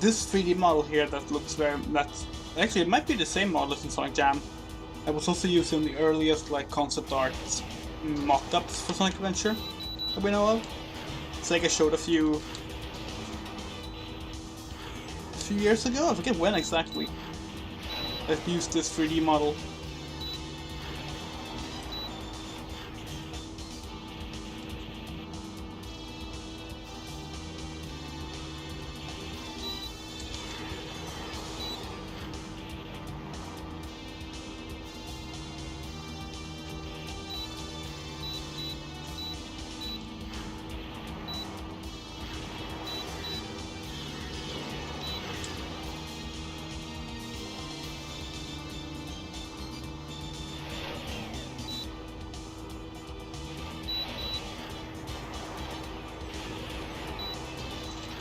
This 3D model here that looks that's actually it might be the same model as in Sonic Jam. I was also using the earliest like concept art mock-ups for Sonic Adventure that we know of. SEGA showed a few years ago, I forget when exactly, that used this 3D model.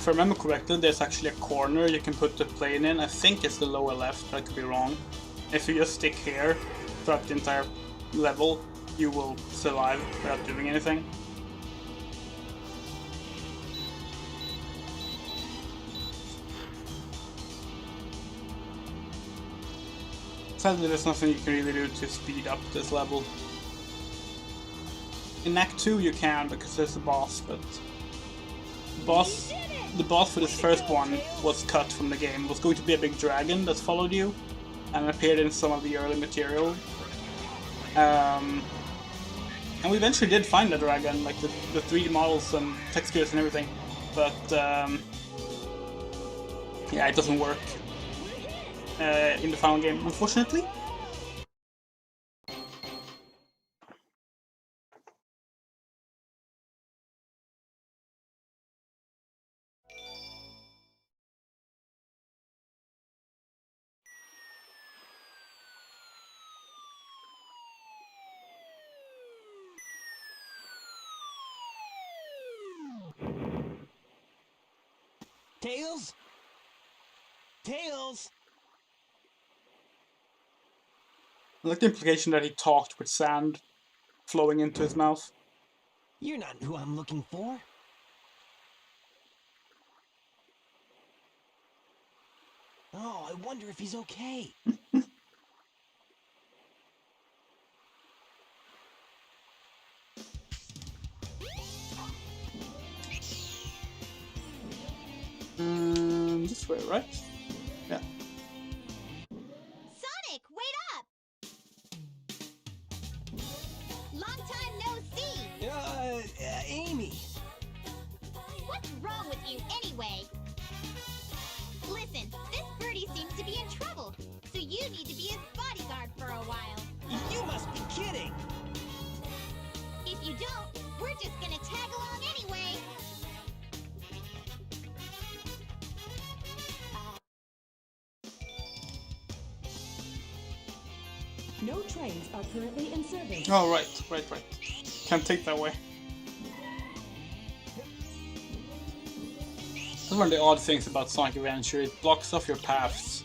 if I remember correctly, there's actually a corner you can put the plane in. I think it's the lower left, but I could be wrong. If you just stick here throughout the entire level, you will survive without doing anything. Sadly, there's nothing you can really do to speed up this level. In Act 2 you can, because there's a boss, but the boss for this first one was cut from the game. It was going to be a big dragon that followed you and appeared in some of the early material. And we eventually did find the dragon, like the 3D models and textures and everything, but yeah, it doesn't work in the final game, unfortunately. Tails? Tails? I like the implication that he talked with sand flowing into his mouth. You're not who I'm looking for. Oh, I wonder if he's okay. This way, right? Yeah. Sonic, wait up! Long time no see! Amy. What's wrong with you anyway? Listen, this birdie seems to be in trouble, so you need to be his bodyguard for a while. You must be kidding. If you don't, we're just gonna tag along anyway. No trains are currently in service. Oh, right. Can't take that way. That's one of the odd things about Sonic Adventure. It blocks off your paths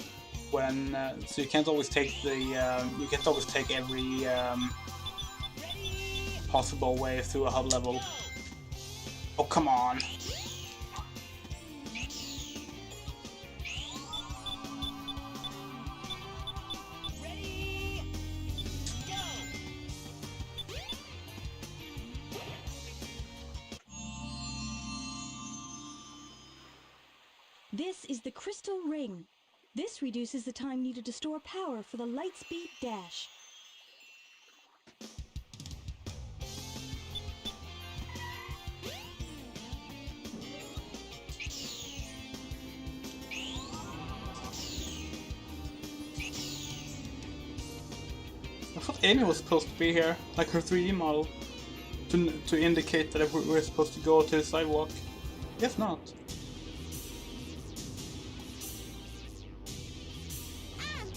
when, so you can't always take the, you can't always take every possible way through a hub level. Oh, come on. This is the Crystal Ring. This reduces the time needed to store power for the Lightspeed Dash. I thought Amy was supposed to be here, like her 3D model, to indicate that we're supposed to go to the sidewalk. Guess not.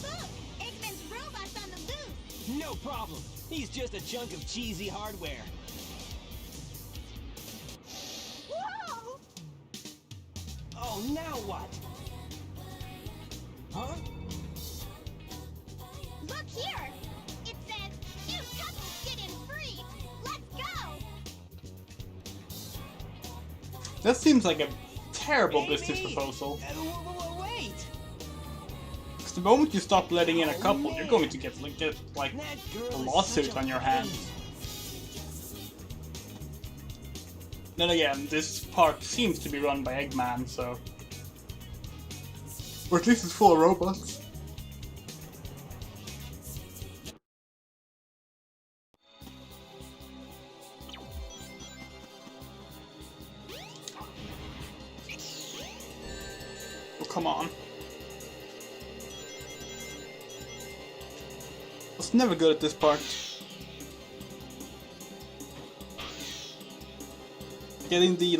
Look! Eggman's robot's on the loose! No problem. He's just a chunk of cheesy hardware. Whoa! Oh, now what? Huh? Look here! It says, "You couples get in free! Let's go!" That seems like a terrible business proposal. Wait! Because the moment you stop letting in a couple, you're going to get like That girl a is lawsuit such a on your pain. hands. Then again, this park seems to be run by Eggman, so... Or at least it's full of robots. Oh, come on. I was never good at this part. Getting the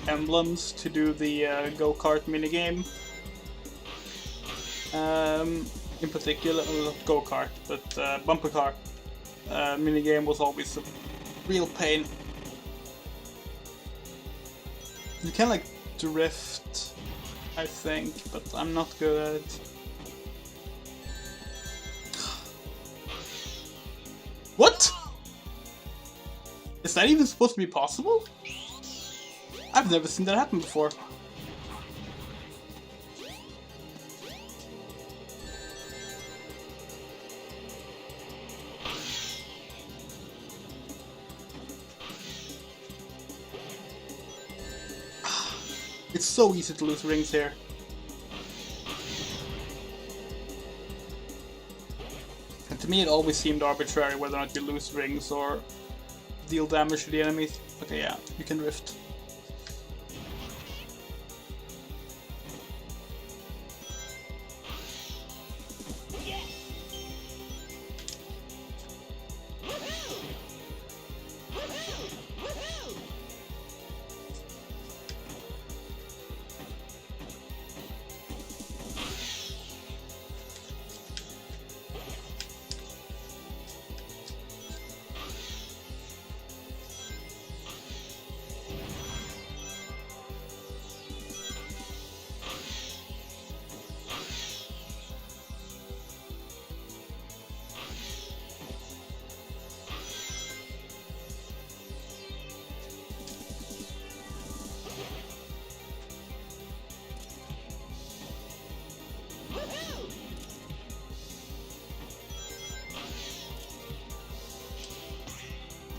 emblems to do the go-kart minigame. In particular, not go-kart, but bumper car minigame was always a real pain. You can drift, I think, but I'm not good at it. What? Is that even supposed to be possible? I've never seen that happen before. It's so easy to lose rings here. And to me it always seemed arbitrary whether or not you lose rings or deal damage to the enemies. Okay, yeah, you can drift.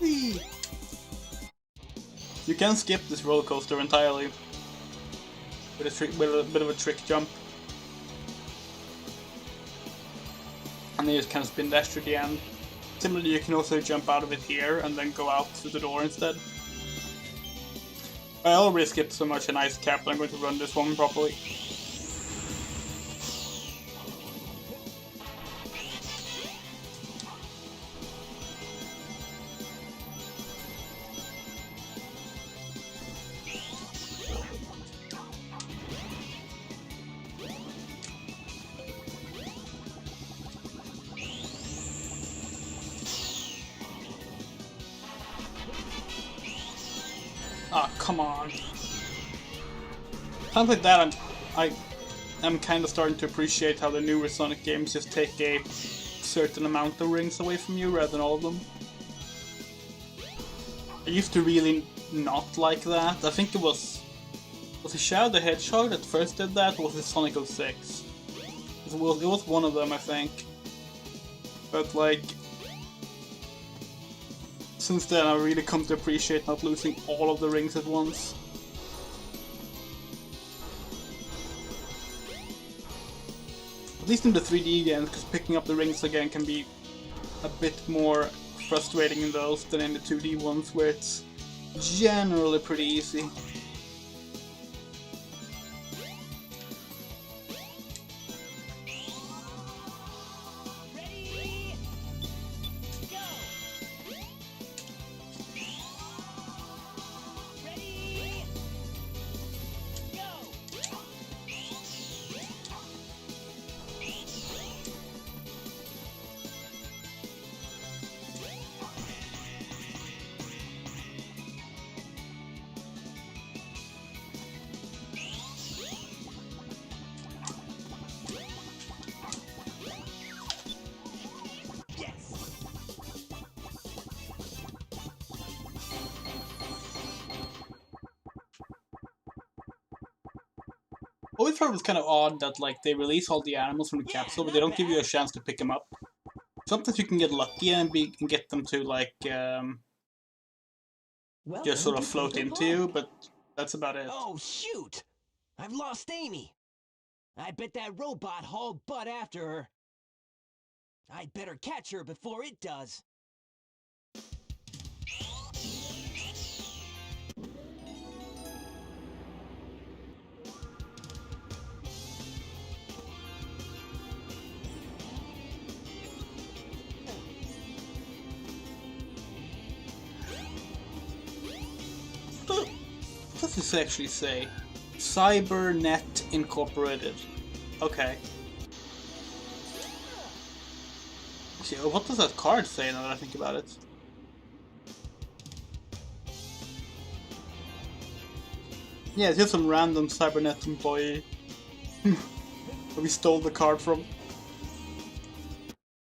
Whee! You can skip this roller coaster entirely with a bit of a trick jump, and then you just kind of spin dash to the end. Similarly, you can also jump out of it here and then go out through the door instead. I already skipped so much in Ice Cap that I'm going to run this one properly. Ah, come on. Times like that, I'm kind of starting to appreciate how the newer Sonic games just take a certain amount of rings away from you rather than all of them. I used to really not like that. I think it was it Shadow the Hedgehog that first did that, or was it Sonic 06? It was one of them, I think. But like, since then I've really come to appreciate not losing all of the rings at once. At least in the 3D games, because picking up the rings again can be a bit more frustrating in those than in the 2D ones, where it's generally pretty easy. I always thought it was kind of odd that like they release all the animals from the capsule, but they don't give you a chance to pick them up. Sometimes you can get lucky and get them to like just sort of float into you, but that's about it. Oh shoot! I've lost Amy. I bet that robot hauled butt after her. I'd better catch her before it does. What does this actually say? Cybernet Incorporated. Okay. See, what does that card say now that I think about it? Yeah, it's just some random Cybernet employee that we stole the card from.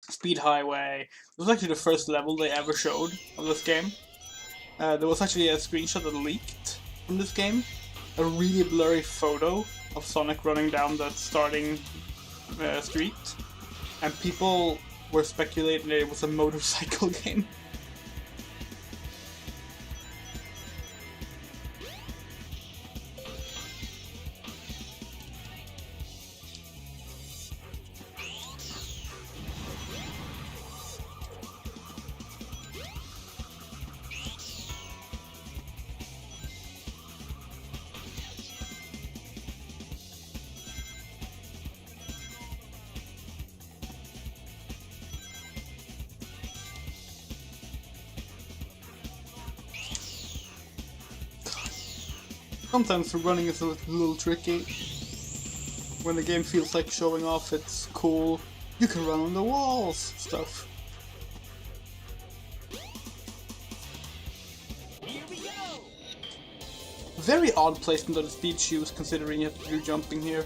Speed Highway. It was actually the first level they ever showed of this game. There was actually a screenshot that leaked from this game. A really blurry photo of Sonic running down that starting street. And people were speculating that it was a motorcycle game. Sometimes the running is a little tricky. When the game feels like showing off it's cool, you can run on the walls, stuff. Here we go! Very odd placement of the speed shoes considering you have to do jumping here.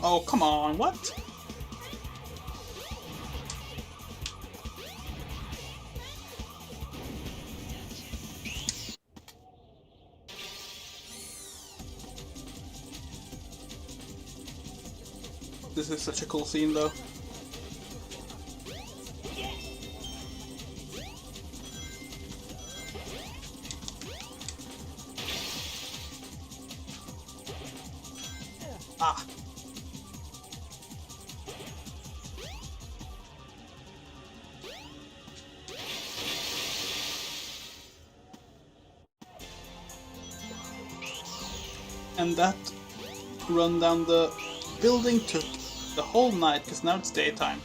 Oh, come on, what? This is such a cool scene though. Ah. And that run down the building took the whole night, because now it's daytime.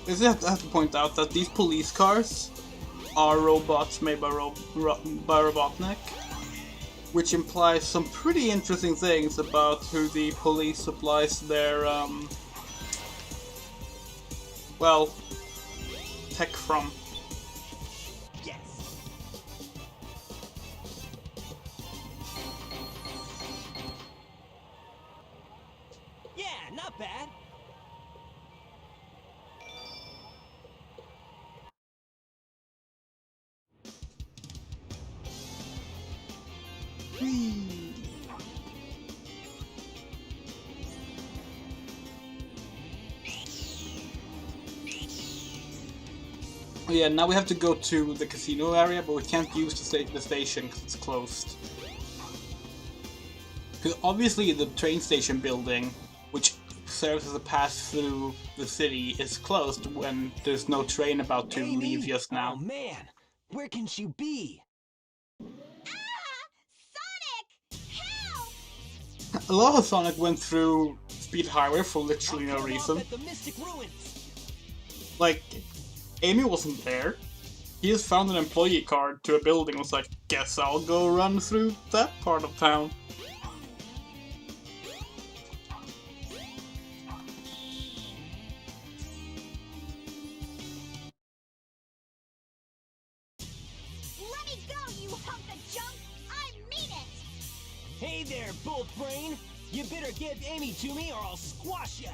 I have to point out that these police cars are robots made by Robotnik, which implies some pretty interesting things about who the police supplies their, well, tech from. Yes! Yeah, not bad. Yeah, now we have to go to the casino area, but we can't use the station because it's closed. Because obviously the train station building, which serves as a pass through the city, is closed when there's no train about to Amy? leave just now. Oh man, where can she be? Sonic! Help! A lot of Sonic went through Speed Highway for literally no I'll cut him off reason. at the Mystic Ruins. Like, Amy wasn't there. He just found an employee card to a building and was like, guess I'll go run through that part of town. Let me go, you hunk of junk! I mean it! Hey there, Bolt Brain! You better give Amy to me or I'll squash ya!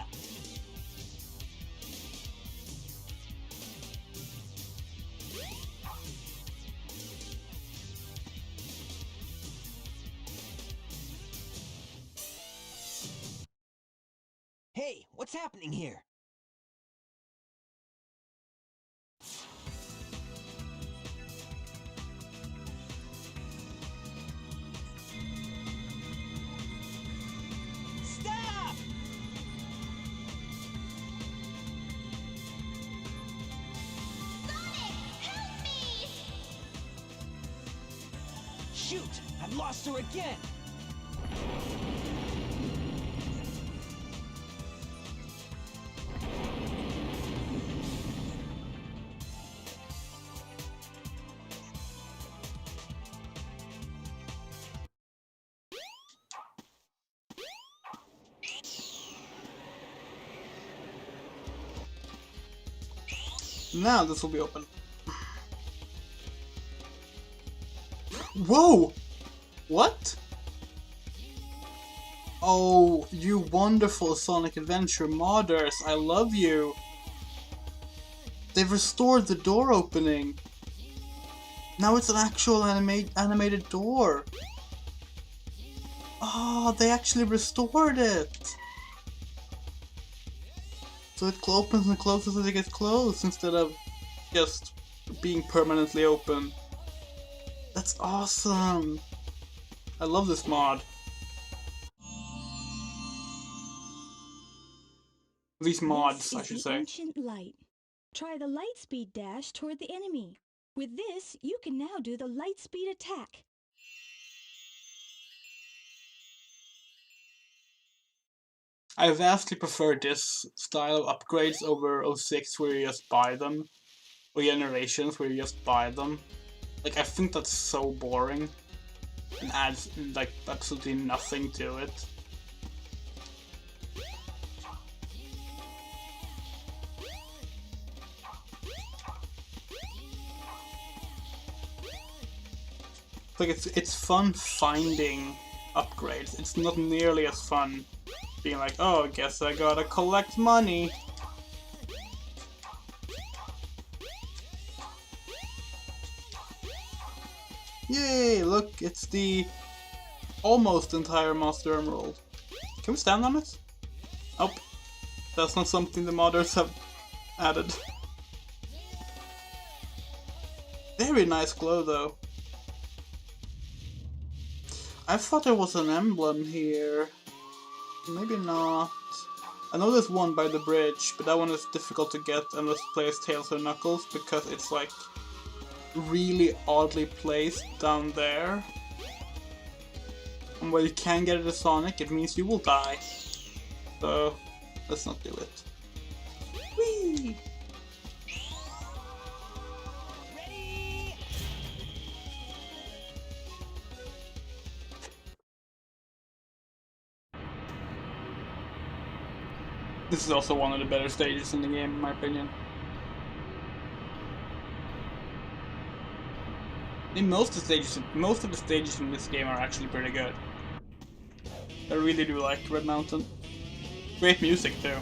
Hey, what's happening here? Shoot! I've lost her again! Now this will be open. Whoa! What? Oh, you wonderful Sonic Adventure modders, I love you. They've restored the door opening. Now it's an actual animated door. Oh, they actually restored it. So it opens and closes as it gets closed instead of just being permanently open. That's awesome. I love this mod. These mods, I should This is say. the ancient light. Try the light speed dash toward the enemy. With this, you can now do the light speed attack. I vastly prefer this style of upgrades over 06 where you just buy them. Or Generations where you just buy them. Like, I think that's so boring. And adds, like, absolutely nothing to it. Like, it's fun finding upgrades. It's not nearly as fun being like, oh, I guess I gotta collect money. Yay, look, it's the almost entire Master Emerald. Can we stand on it? Nope. That's not something the modders have added. Very nice glow though. I thought there was an emblem here. Maybe not. I know there's one by the bridge, but that one is difficult to get unless you play as Tails or Knuckles because it's like really oddly placed down there. And while you can get it as Sonic, it means you will die. So, let's not do it. Whee! Ready? This is also one of the better stages in the game, in my opinion. In most of the stages in this game are actually pretty good. I really do like Red Mountain. Great music too.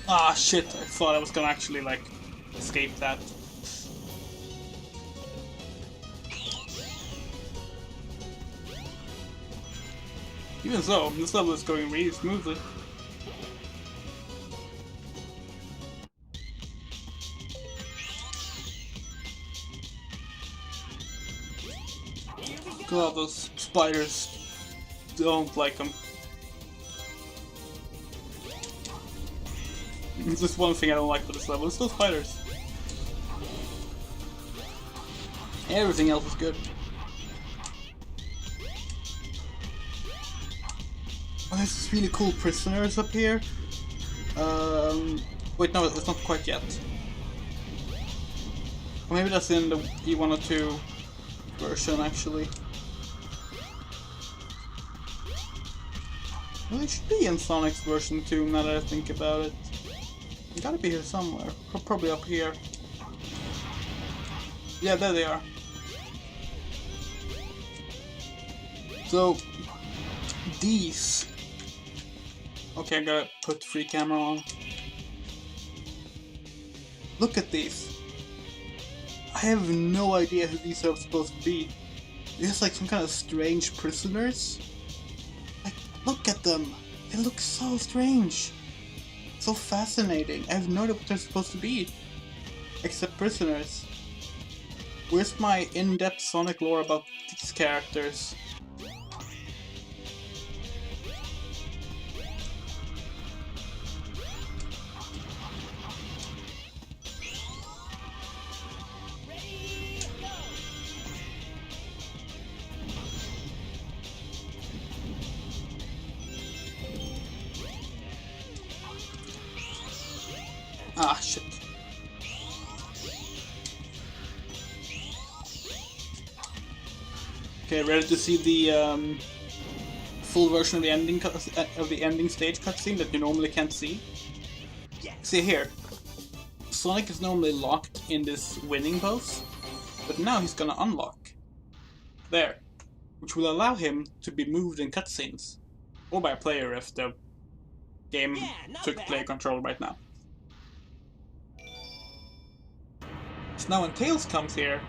Ah shit, I thought I was gonna actually like escape that. Even so, this level is going really smoothly. God, those spiders. Don't like them. It's just one thing I don't like for this level, it's those spiders. Everything else is good. Oh, there's this really cool prisoners up here. Wait, no, it's not quite yet. Or maybe that's in the E102 version, actually. Well, it should be in Sonic's version too, now that I think about it. It gotta be here somewhere. Probably up here. Yeah, there they are. So, these... Okay, I gotta put free camera on. Look at these. I have no idea who these are supposed to be. They're just like some kind of strange prisoners. Like, look at them. They look so strange. So fascinating. I have no idea what they're supposed to be. Except prisoners. Where's my in-depth Sonic lore about these characters? Ah, shit. Okay, ready to see the full version of the ending stage cutscene that you normally can't see? See here, Sonic is normally locked in this winning pose, but now he's gonna unlock. There. Which will allow him to be moved in cutscenes. Or by a player if the game took player control right now. So now when Tails comes here,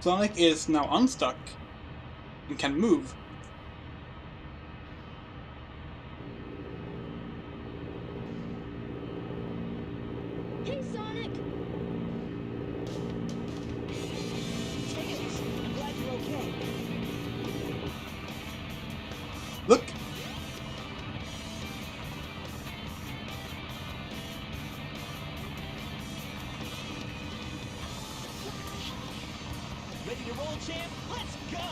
Sonic is now unstuck and can move. Hey, Sonic! Tails, I'm glad you're okay. Look! Ready to roll, champ? Let's go!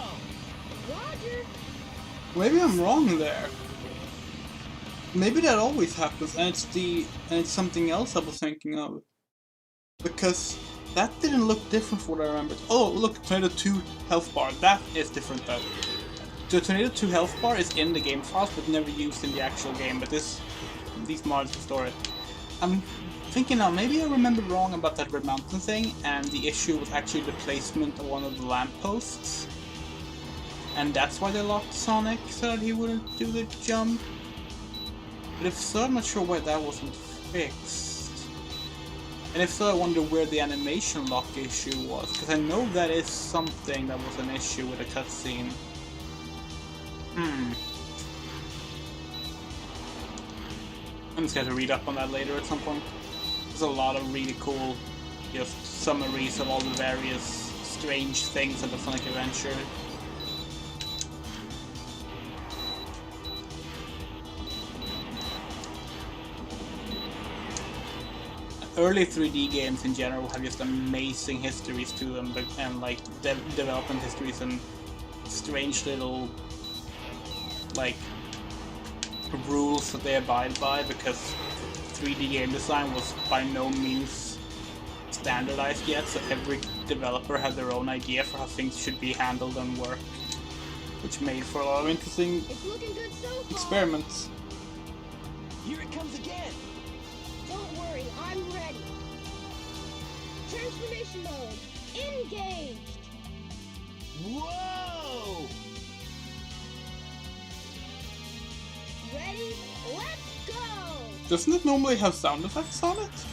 Roger! Maybe I'm wrong there. Maybe that always happens, and it's something else I was thinking of. Because that didn't look different from what I remembered. Oh, look, Tornado 2 health bar. That is different though. The Tornado 2 health bar is in the game files, but never used in the actual game. But these mods restore it. I'm thinking now, maybe I remembered wrong about that Red Mountain thing, and the issue was actually the placement of one of the lampposts. And that's why they locked Sonic, so that he wouldn't do the jump. But if so, I'm not sure why that wasn't fixed. And if so, I wonder where the animation lock issue was, because I know that is something that was an issue with a cutscene. I'm just going to read up on that later at some point. There's a lot of really cool just summaries of all the various strange things of the Sonic Adventure. Early 3D games in general have just amazing histories to them, and like development histories and strange little like rules that they abide by, because 3D game design was by no means standardized yet, so every developer had their own idea for how things should be handled and work, which made for a lot of interesting It's looking good so far! experiments. Here it comes again! Don't worry, I'm ready. Transformation mode, engaged! Whoa! Ready? Let's go! Doesn't it normally have sound effects on it?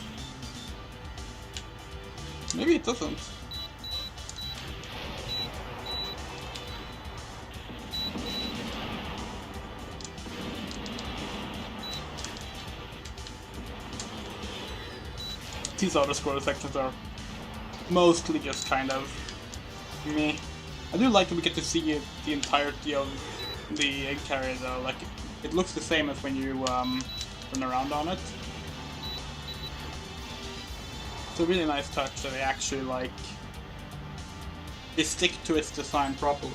Maybe it doesn't. These auto-scroller sections are mostly just kind of meh. I do like that we get to see the entirety of the egg carrier though. Like, it looks the same as when you run around on it. It's a really nice touch that they actually like they stick to its design properly.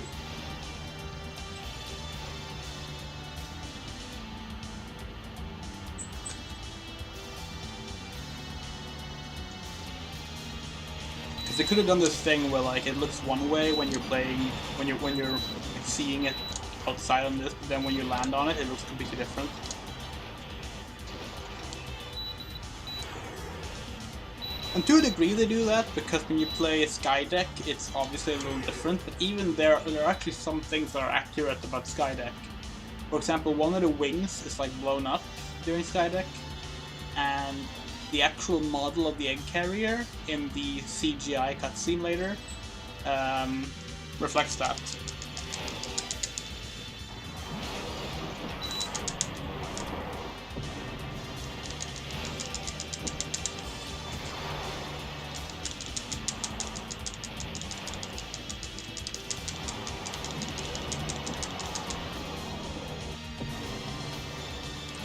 Because they could have done this thing where like it looks one way when you're playing, when you're seeing it outside on this, but then when you land on it, it looks completely different. And to a degree they do that, because when you play a Skydeck, it's obviously a little different, but even there are actually some things that are accurate about Skydeck. For example, one of the wings is like blown up during Skydeck, and the actual model of the egg carrier in the CGI cutscene later reflects that.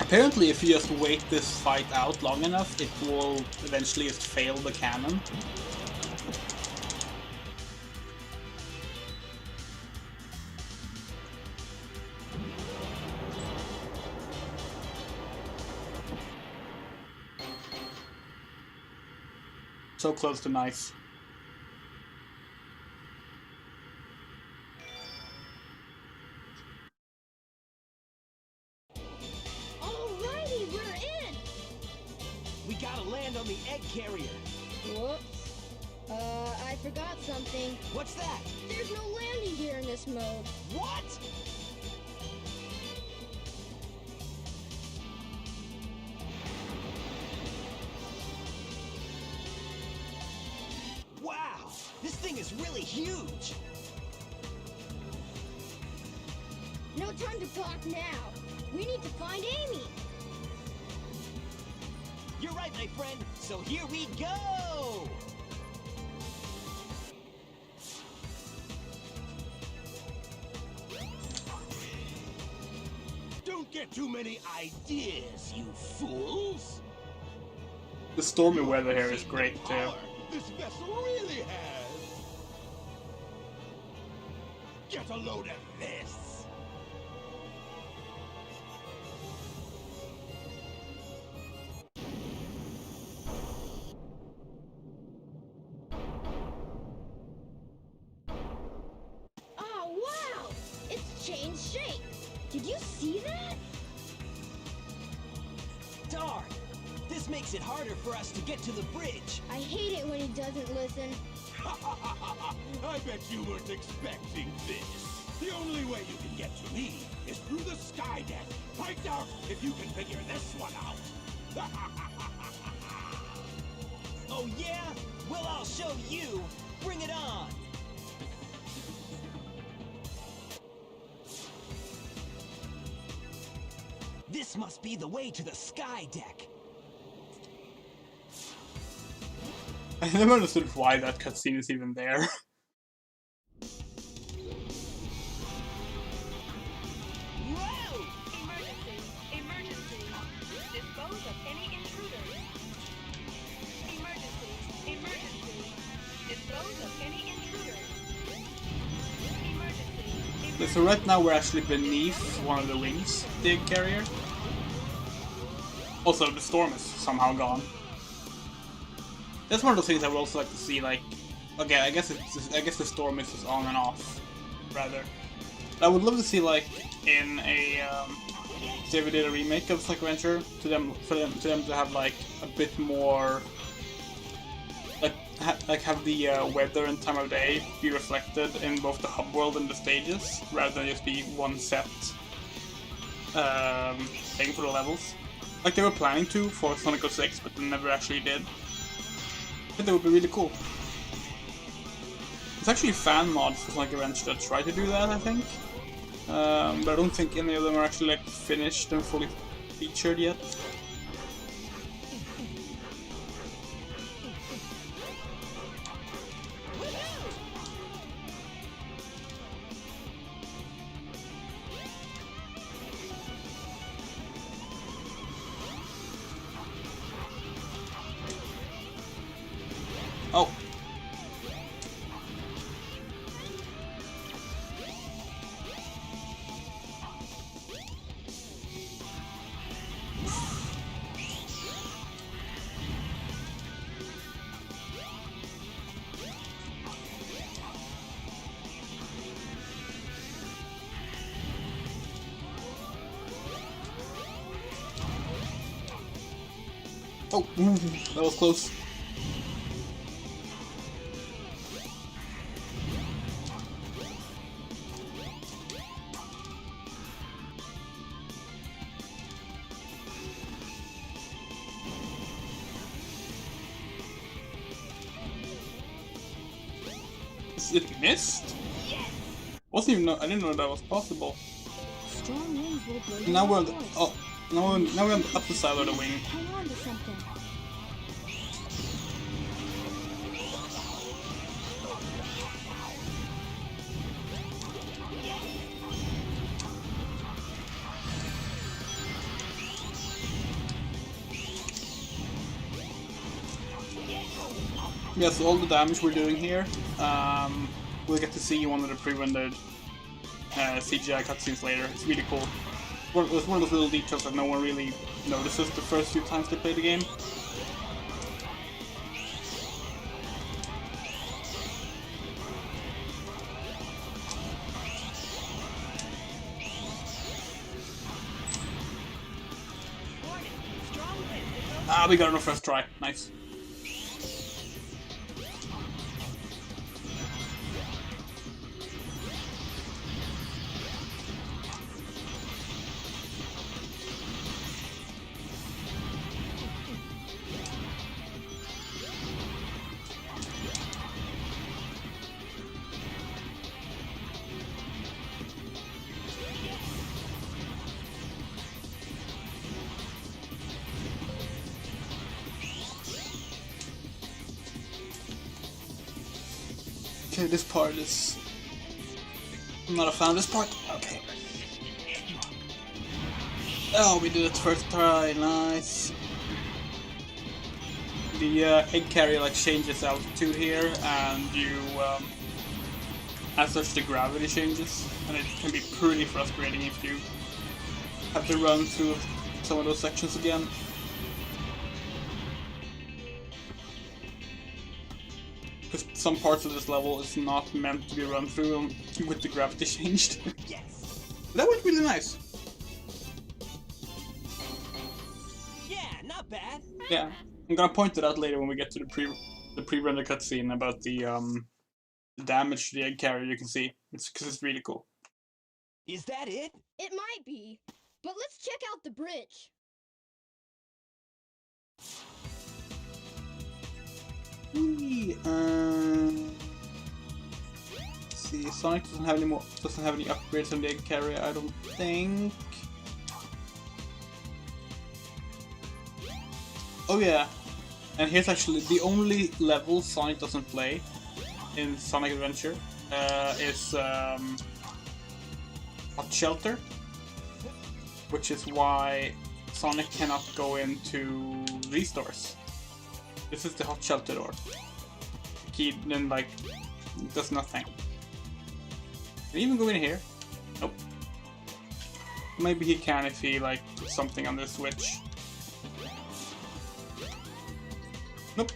Apparently, if you just wait this fight out long enough, it will eventually just fail the cannon. So close to nice. Alrighty, we're in! We gotta land on the egg carrier. Whoops. I forgot something. What's that? There's no landing gear in this mode. What? Wow, this thing is really huge. No time to talk now. We need to find Amy. You're right, my friend. So here we go. Don't get too many ideas, you fools! The stormy weather here is great too. Power this vessel really has! Get a load of this! Oh, wow! It's changed shape. Did you see that? Darn! This makes it harder for us to get to the bridge. I hate it when he doesn't listen. I bet you weren't expecting this. The only way you can get to me is through the sky deck. Find out if you can figure this one out. Oh yeah? Well, I'll show you. Bring it on. This must be the way to the sky deck. I never understood why that cutscene is even there. Whoa! Emergency! Emergency! Dispose of any intruders. Emergency! Emergency! Dispose of any intruders. Emergency! So right now we're actually beneath one of the wings, the egg carrier. Also, the storm is somehow gone. That's one of those things I would also like to see. Like, okay, I guess the storm is just on and off, rather. I would love to see, like, in a say we did a remake of Sonic Adventure, for them to have like a bit more, like have the weather and time of day be reflected in both the hub world and the stages, rather than just be one set thing for the levels. Like they were planning to for Sonic 06, but they never actually did. But that would be really cool. There's actually fan mods for Sonic Adventure that try to do that, I think. But I don't think any of them are actually like finished and fully featured yet. Oh. Oh, that was close. It missed? Wasn't even know, I didn't know that was possible. Strong winds will blow you Now we're on off the course. now we're on the upper side of the wing. Hang on to something. Yeah, so all the damage we're doing here, we'll get to see one of the pre-rendered CGI cutscenes later. It's really cool. It's one of those little details that no one really notices the first few times they play the game. Ah, we got it on the first try. Nice. Okay, this part is... I'm not a fan of this part. Okay. Oh, we did it first try. Nice. The egg carrier like changes altitude here, and you... as such, the gravity changes, and it can be pretty frustrating if you have to run through some of those sections again. Because some parts of this level is not meant to be run through with the gravity changed. Yes. That was really nice. Yeah, not bad. Yeah, I'm gonna point it out later when we get to the pre-render cutscene about the damage to the egg carrier. You can see it's because it's really cool. Is that it? It might be, but let's check out the bridge. Let's see, Sonic doesn't have any upgrades on the egg carrier, I don't think. Oh yeah, and here's actually the only level Sonic doesn't play in Sonic Adventure is Hot Shelter, which is why Sonic cannot go into restores. This is the Hot Shelter door. The key then like does nothing. Can he even go in here? Nope. Maybe he can if he like puts something on the switch. Nope.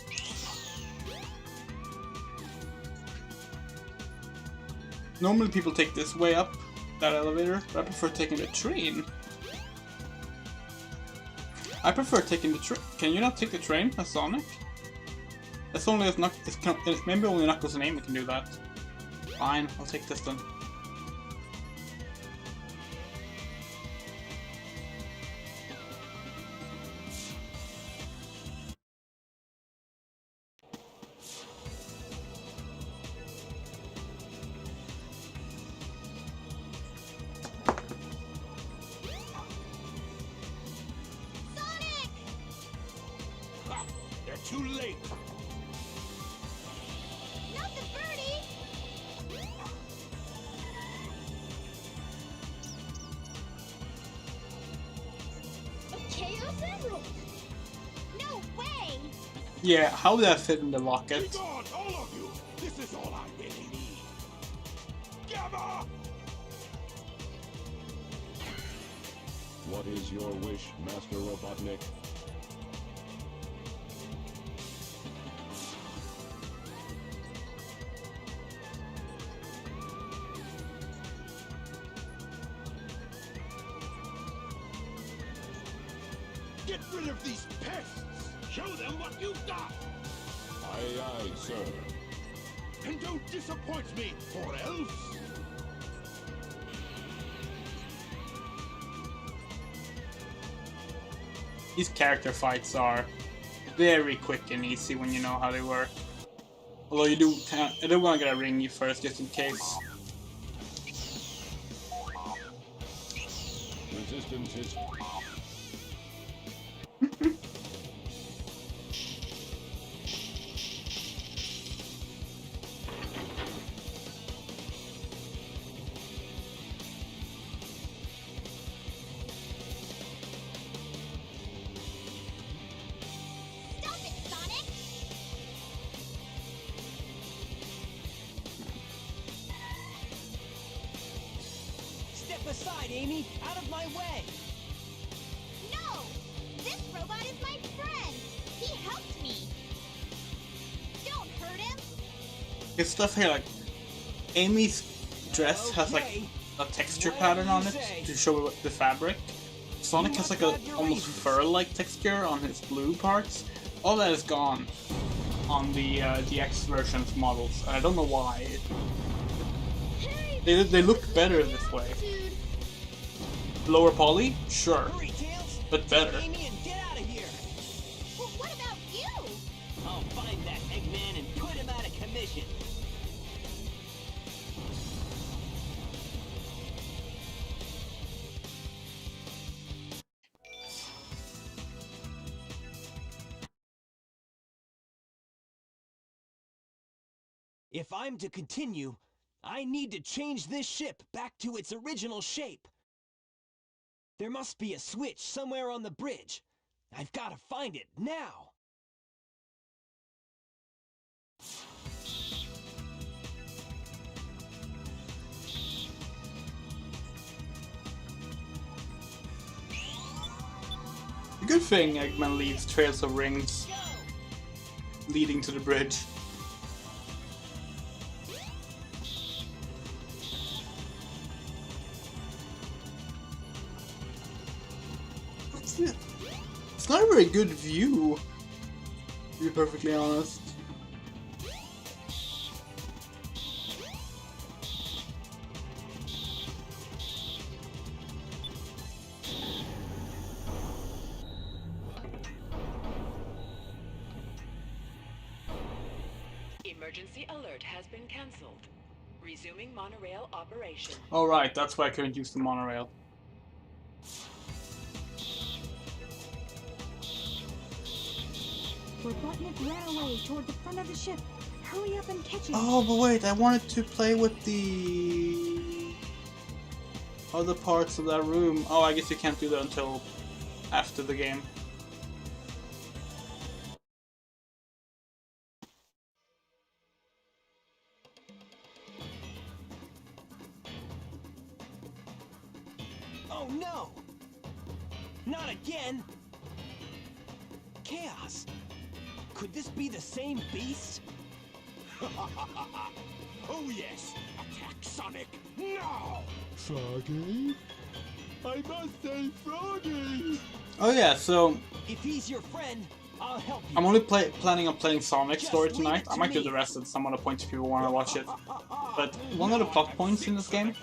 Normally people take this way up, that elevator, but I prefer taking the train. I prefer taking the train. Can you not take the train as Sonic? That's only if it's maybe only Knuckles and Amy can do that. Fine, I'll take this then. Ha! They're too late. Not the birdie! A Chaos Emerald! No way! Yeah, how did that fit in the locket? Be gone, all of you. This is all I really need. Gamma! What is your wish, Master Robotnik? Get rid of these pests! Show them what you've got! Aye, aye, sir. And don't disappoint me, or else... These character fights are very quick and easy when you know how they work. Although I do want to get a ring you first, just in case. Resistance is... Stop it, Sonic! Step aside, Amy! Out of my way! No! This robot is my friend! He helped me! Don't hurt him! Good stuff here, like Amy's dress has like a texture pattern on it to show the fabric. Sonic has like a almost fur-like texture on his blue parts. All that is gone on the DX version's models, and I don't know why. They look better this way. Lower poly? Sure. Hurry, Tails! But better. Take Amy and get out of here! Well, what about you? I'll find that Eggman and put him out of commission! If I'm to continue, I need to change this ship back to its original shape. There must be a switch somewhere on the bridge. I've got to find it now. Good thing Eggman leaves trails of rings leading to the bridge. It's not a very good view, to be perfectly honest. Emergency alert has been cancelled. Resuming monorail operation. Alright, that's why I couldn't use the monorail. Robotnik ran away toward the front of the ship. Hurry up and catch him. Oh, but wait, I wanted to play with the other parts of that room. Oh, I guess you can't do that until after the game. Oh no! Not again! Chaos! Could this be the same beast? Oh yes! Attack Sonic now! Froggy? I must say Froggy! Oh yeah, so If he's your friend, I'll help you. I'm only planning on playing Sonic Just story leave tonight. it I to might do me. the rest at some other point if people want to watch it. But one of the plot points in this game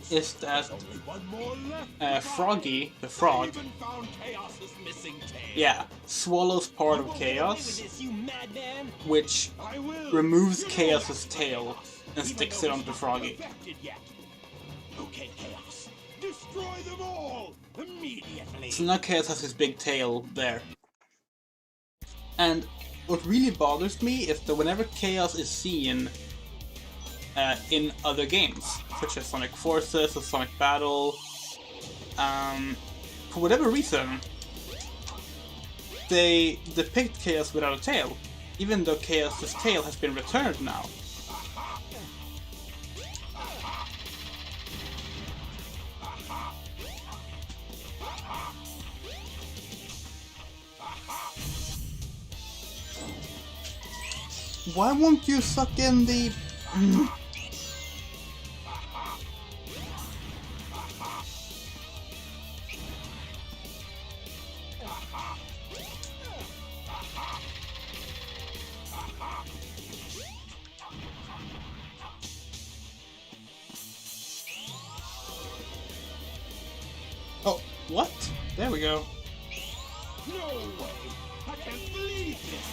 is that Only one more left. Froggy, the frog, Even found Chaos's missing tail. yeah, swallows part You of won't get away with Chaos, this, you madman! which I will. removes You know Chaos's that, tail Chaos, and even sticks though it it's onto not Froggy. perfected yet. Okay, Chaos. Destroy them all immediately. So now Chaos has his big tail there. And what really bothers me is that whenever Chaos is seen in other games, such as Sonic Forces or Sonic Battle, for whatever reason, they depict Chaos without a tail, even though Chaos's tail has been returned now. Why won't you suck in the... What? There we go. No way! I can't believe this!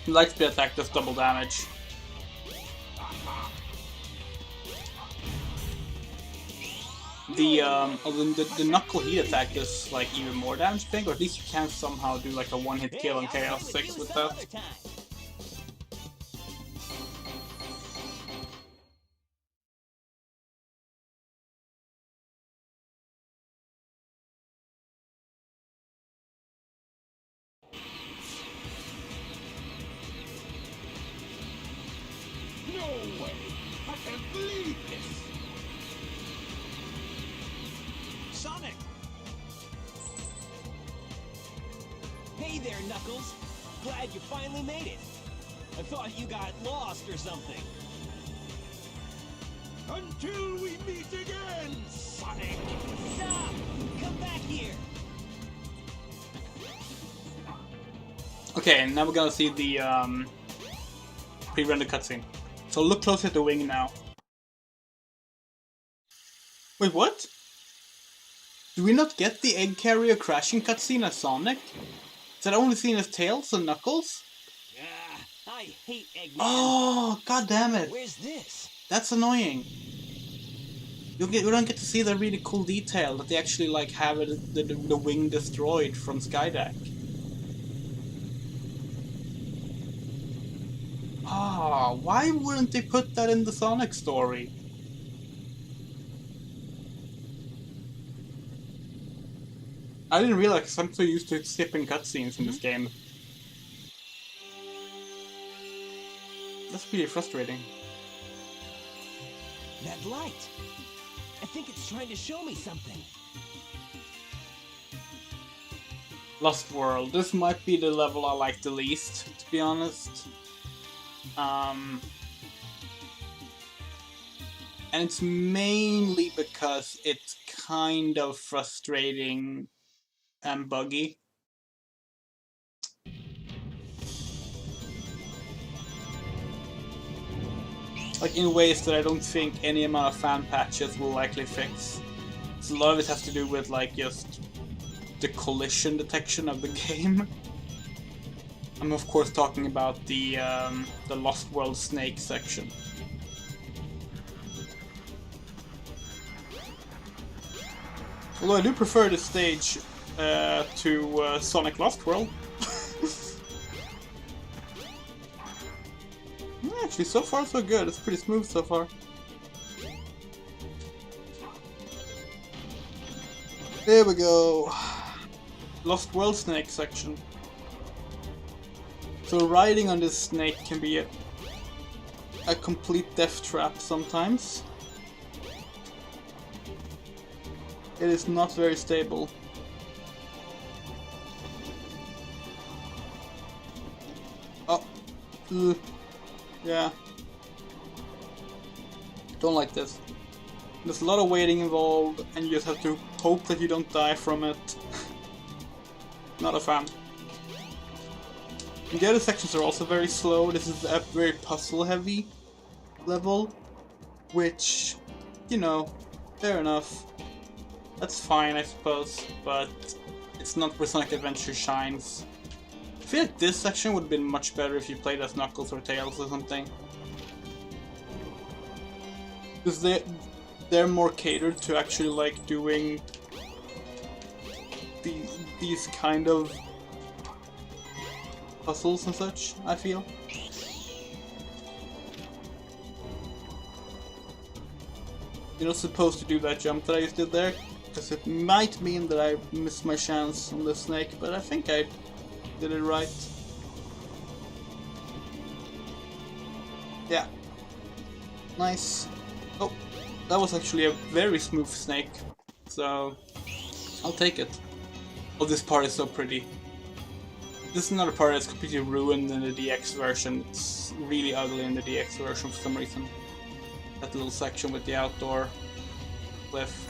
Lightspeed attack does double damage. The knuckle heat attack does like even more damage, I think, or at least you can somehow do like a one-hit kill on Chaos 6 with that. No way! I can't believe this! Sonic! Hey there, Knuckles! Glad you finally made it. I thought you got lost or something. Until we meet again, Sonic! Stop! Come back here! Okay, now we're gonna see the pre-rendered cutscene. So look closer at the wing now. Wait, what? Do we not get the egg carrier crashing cutscene as Sonic? Is that only seen as Tails and Knuckles? I hate Eggman. Oh, god damn it! Where's this? That's annoying. We don't get to see the really cool detail that they actually like have the wing destroyed from Skydeck. Ah, why wouldn't they put that in the Sonic story? I didn't realize, 'cause I'm so used to skipping cutscenes in this game. That's pretty frustrating. That light. I think it's trying to show me something. Lost World. This might be the level I like the least, to be honest. And it's mainly because it's kind of frustrating and buggy. Like in ways that I don't think any amount of fan patches will likely fix. So a lot of it has to do with like just the collision detection of the game. I'm of course talking about the Lost World Snake section. Although I do prefer this stage to Sonic Lost World. Actually, so far so good. It's pretty smooth so far. There we go. Lost World Snake section. So riding on this snake can be a complete death trap sometimes. It is not very stable. Oh. Yeah. Don't like this. There's a lot of waiting involved, and you just have to hope that you don't die from it. Not a fan. And the other sections are also very slow. This is a very puzzle-heavy level, which, you know, fair enough. That's fine, I suppose, but it's not where Sonic Adventure shines. I feel like this section would have been much better if you played as Knuckles or Tails or something. Because they're more catered to actually like doing these kind of puzzles and such, I feel. You're not supposed to do that jump that I just did there, because it might mean that I missed my chance on the snake, but I think I did it right. Yeah. Nice. Oh, that was actually a very smooth snake, so I'll take it. Oh, this part is so pretty. This is another part that's completely ruined in the DX version. It's really ugly in the DX version for some reason. That little section with the outdoor cliff.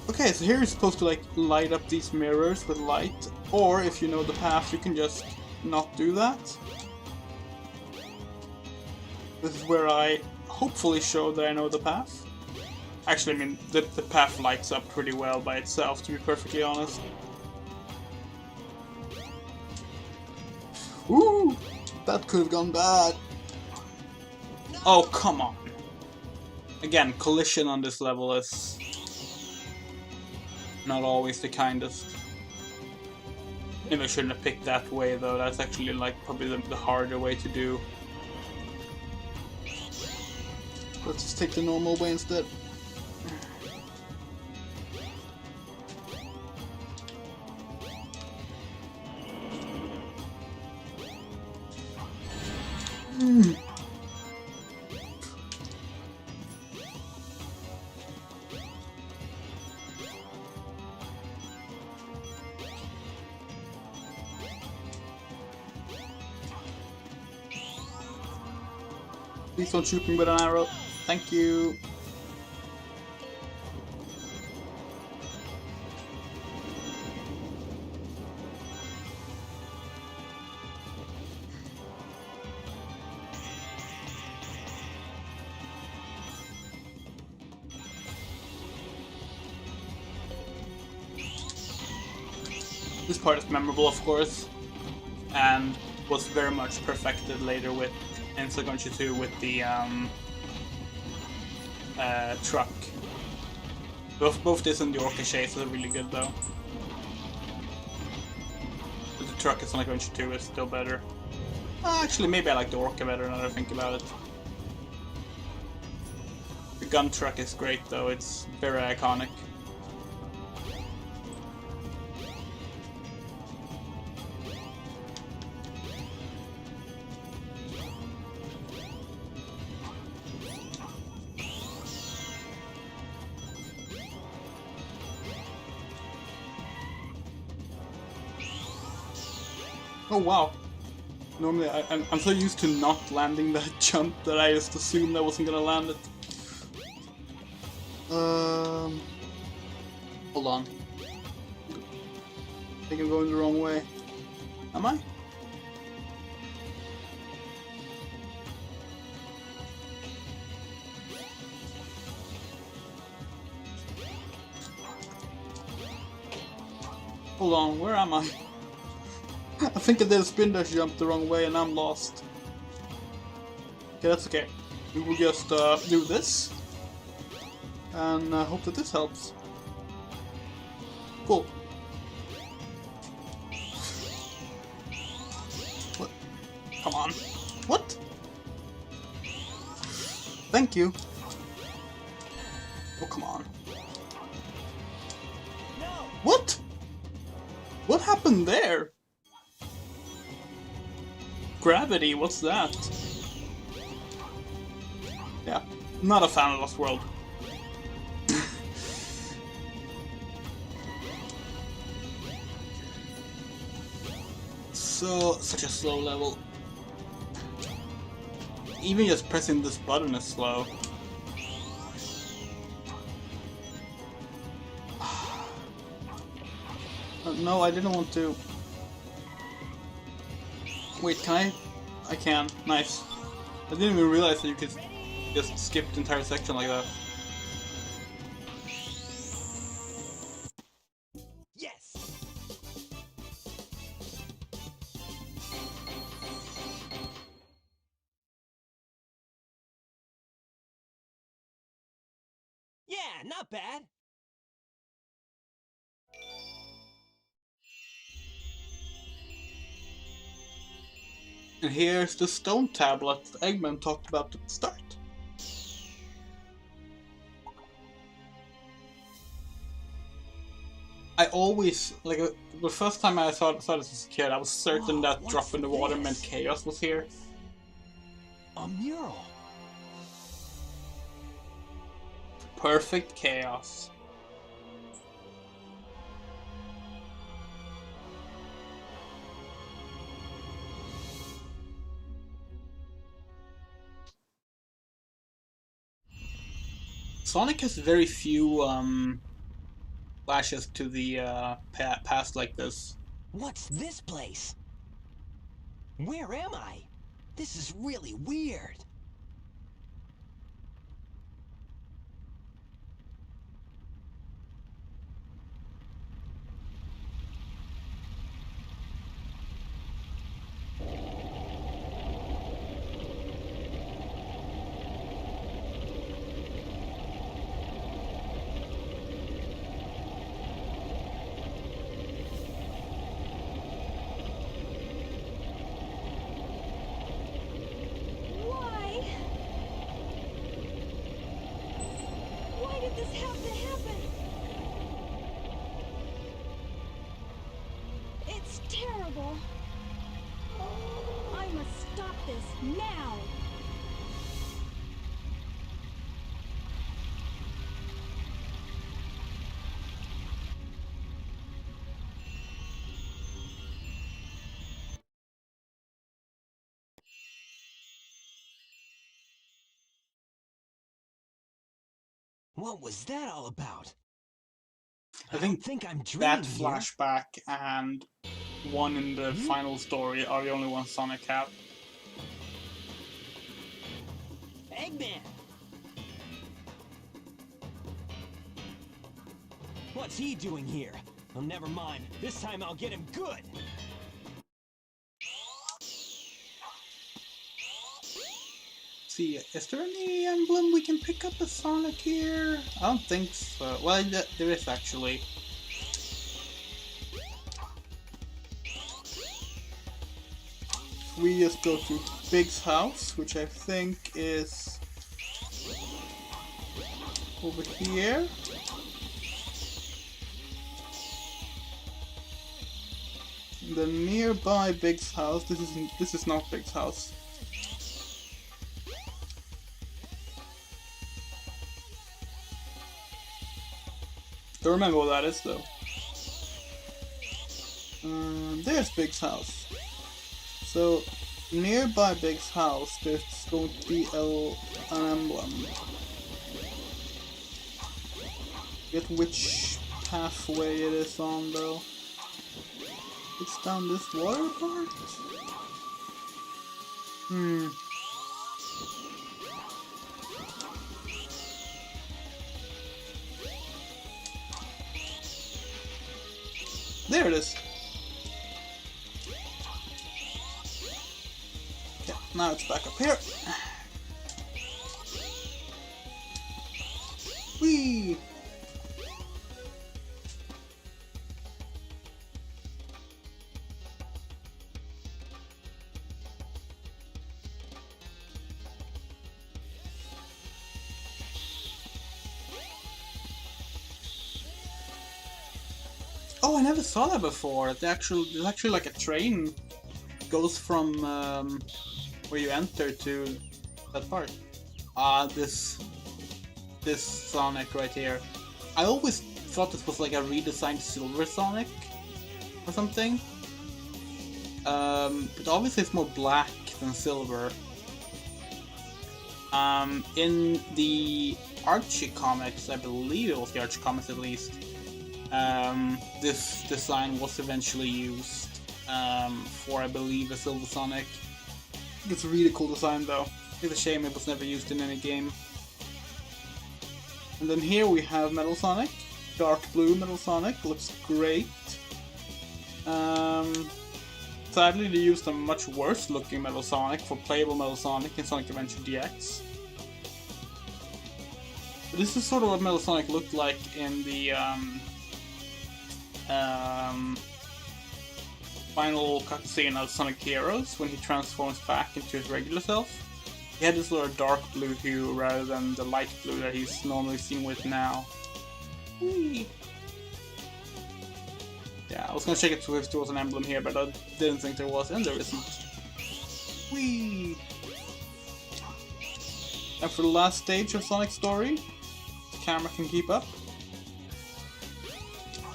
Okay, so here you're supposed to like light up these mirrors with light, or if you know the path, you can just not do that. This is where I hopefully show that I know the path. Actually, I mean, the path lights up pretty well by itself, to be perfectly honest. Woo! That could have gone bad. Oh, come on. Again, collision on this level is not always the kindest. Maybe I shouldn't have picked that way, though. That's actually, like, probably the harder way to do. Let's just take the normal way instead. Please don't shoot me with an arrow. Thank you. This part is memorable, of course, and was very much perfected later with in SEGA 2 with the truck. Both this and the Orca chase are really good, though. But the truck in Sonic Adventure 2 is still better. Actually, maybe I like the Orca better now that I think about it. The gun truck is great, though. It's very iconic. Oh wow. Normally I'm so used to not landing that jump that I just assumed I wasn't gonna land it. Hold on. I think I'm going the wrong way. Am I? Hold on, where am I? I think I did a spin dash jump the wrong way and I'm lost. Okay, that's okay. We will just do this. And hope that this helps. Cool. What? Come on. What? Thank you. Oh, come on. What? What happened there? Gravity, what's that? Yeah, not a fan of Lost World. Such a slow level. Even just pressing this button is slow. No, I didn't want to. Wait, can I? I can. Nice. I didn't even realize that you could just skip the entire section like that. Yes. Yeah, not bad. And here's the stone tablet Eggman talked about at the start. I always, like, the first time I saw this as a kid, I was certain that drop in the water meant chaos was here. A mural. Perfect chaos. Sonic has very few flashes to the past like this. What's this place? Where am I? This is really weird. let this happen! It's terrible. I must stop this now. What was that all about? I don't think think I'm that dreaming here. flashback and one in the final story are the only ones Sonic have. Eggman! What's he doing here? Oh, never mind. This time I'll get him good! See, is there any emblem we can pick up as Sonic here? I don't think so. Well, there is actually. We just go to Big's house, which I think is over here. The nearby Big's house. This is not Big's house. Don't remember what that is though. There's Big's house. So nearby Big's house, there's going to be an emblem. Get which pathway it is on though. It's down this water part. There it is. Okay, now it's back up here. Whee! Oh, I never saw that before. There's actually like a train goes from where you enter to that part. This Sonic right here. I always thought this was like a redesigned Silver Sonic or something. But obviously it's more black than silver. In the Archie comics, I believe it was the Archie comics at least. This design was eventually used for, I believe, a Silver Sonic. It's a really cool design though. It's a shame it was never used in any game. And then here we have Metal Sonic. Dark blue Metal Sonic. Looks great. Sadly they used a much worse looking Metal Sonic for playable Metal Sonic in Sonic Adventure DX. But this is sort of what Metal Sonic looked like in the final cutscene of Sonic Heroes when he transforms back into his regular self. He had this sort of dark blue hue rather than the light blue that he's normally seen with now. Whee! Yeah, I was gonna check it if there was an emblem here, but I didn't think there was, and there isn't. Whee! And for the last stage of Sonic's story, the camera can keep up.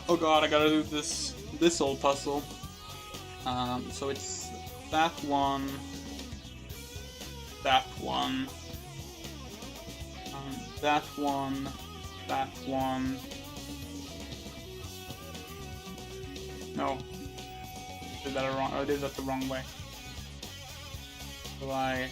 Oh god, I gotta do this old puzzle. So it's that one, that one, that one, that one. No, did that wrong? I did that the wrong way. So I.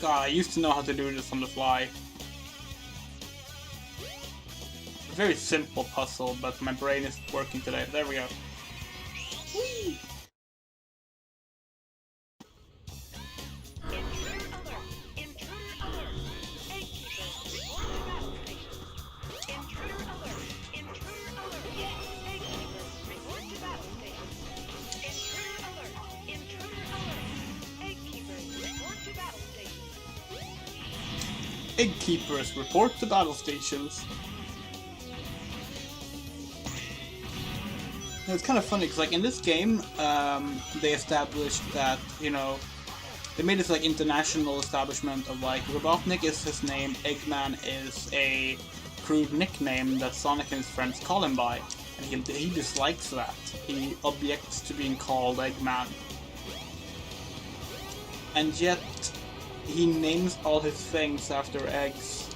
God, I used to know how to do this on the fly. A very simple puzzle, but my brain isn't working today. There we go. Whee! Egg keepers report to battle stations. And it's kind of funny because, like, in this game, they established that, you know, they made this like international establishment of like Robotnik is his name, Eggman is a crude nickname that Sonic and his friends call him by, and he dislikes that. He objects to being called Eggman. And yet, he names all his things after eggs.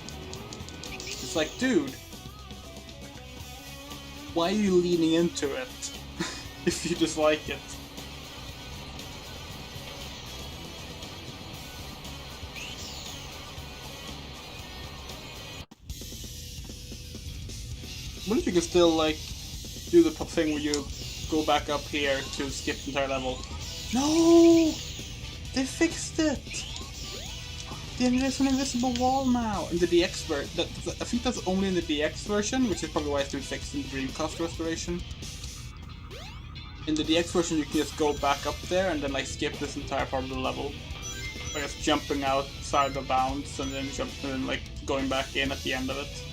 It's like, dude, why are you leaning into it if you dislike it? What if you could still, like, do the thing where you go back up here to skip the entire level? No! They fixed it! There's an invisible wall now! In the DX version, I think that's only in the DX version, which is probably why it's been fixed in the Dreamcast restoration. In the DX version you can just go back up there and then like skip this entire part of the level. By just jumping outside the bounds and then like going back in at the end of it.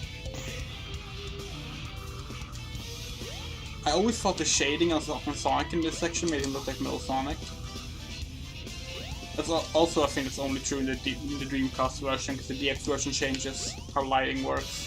I always thought the shading on Sonic in this section made him look like Metal Sonic. That's also, I think it's only true in the Dreamcast version, because the DX version changes how lighting works.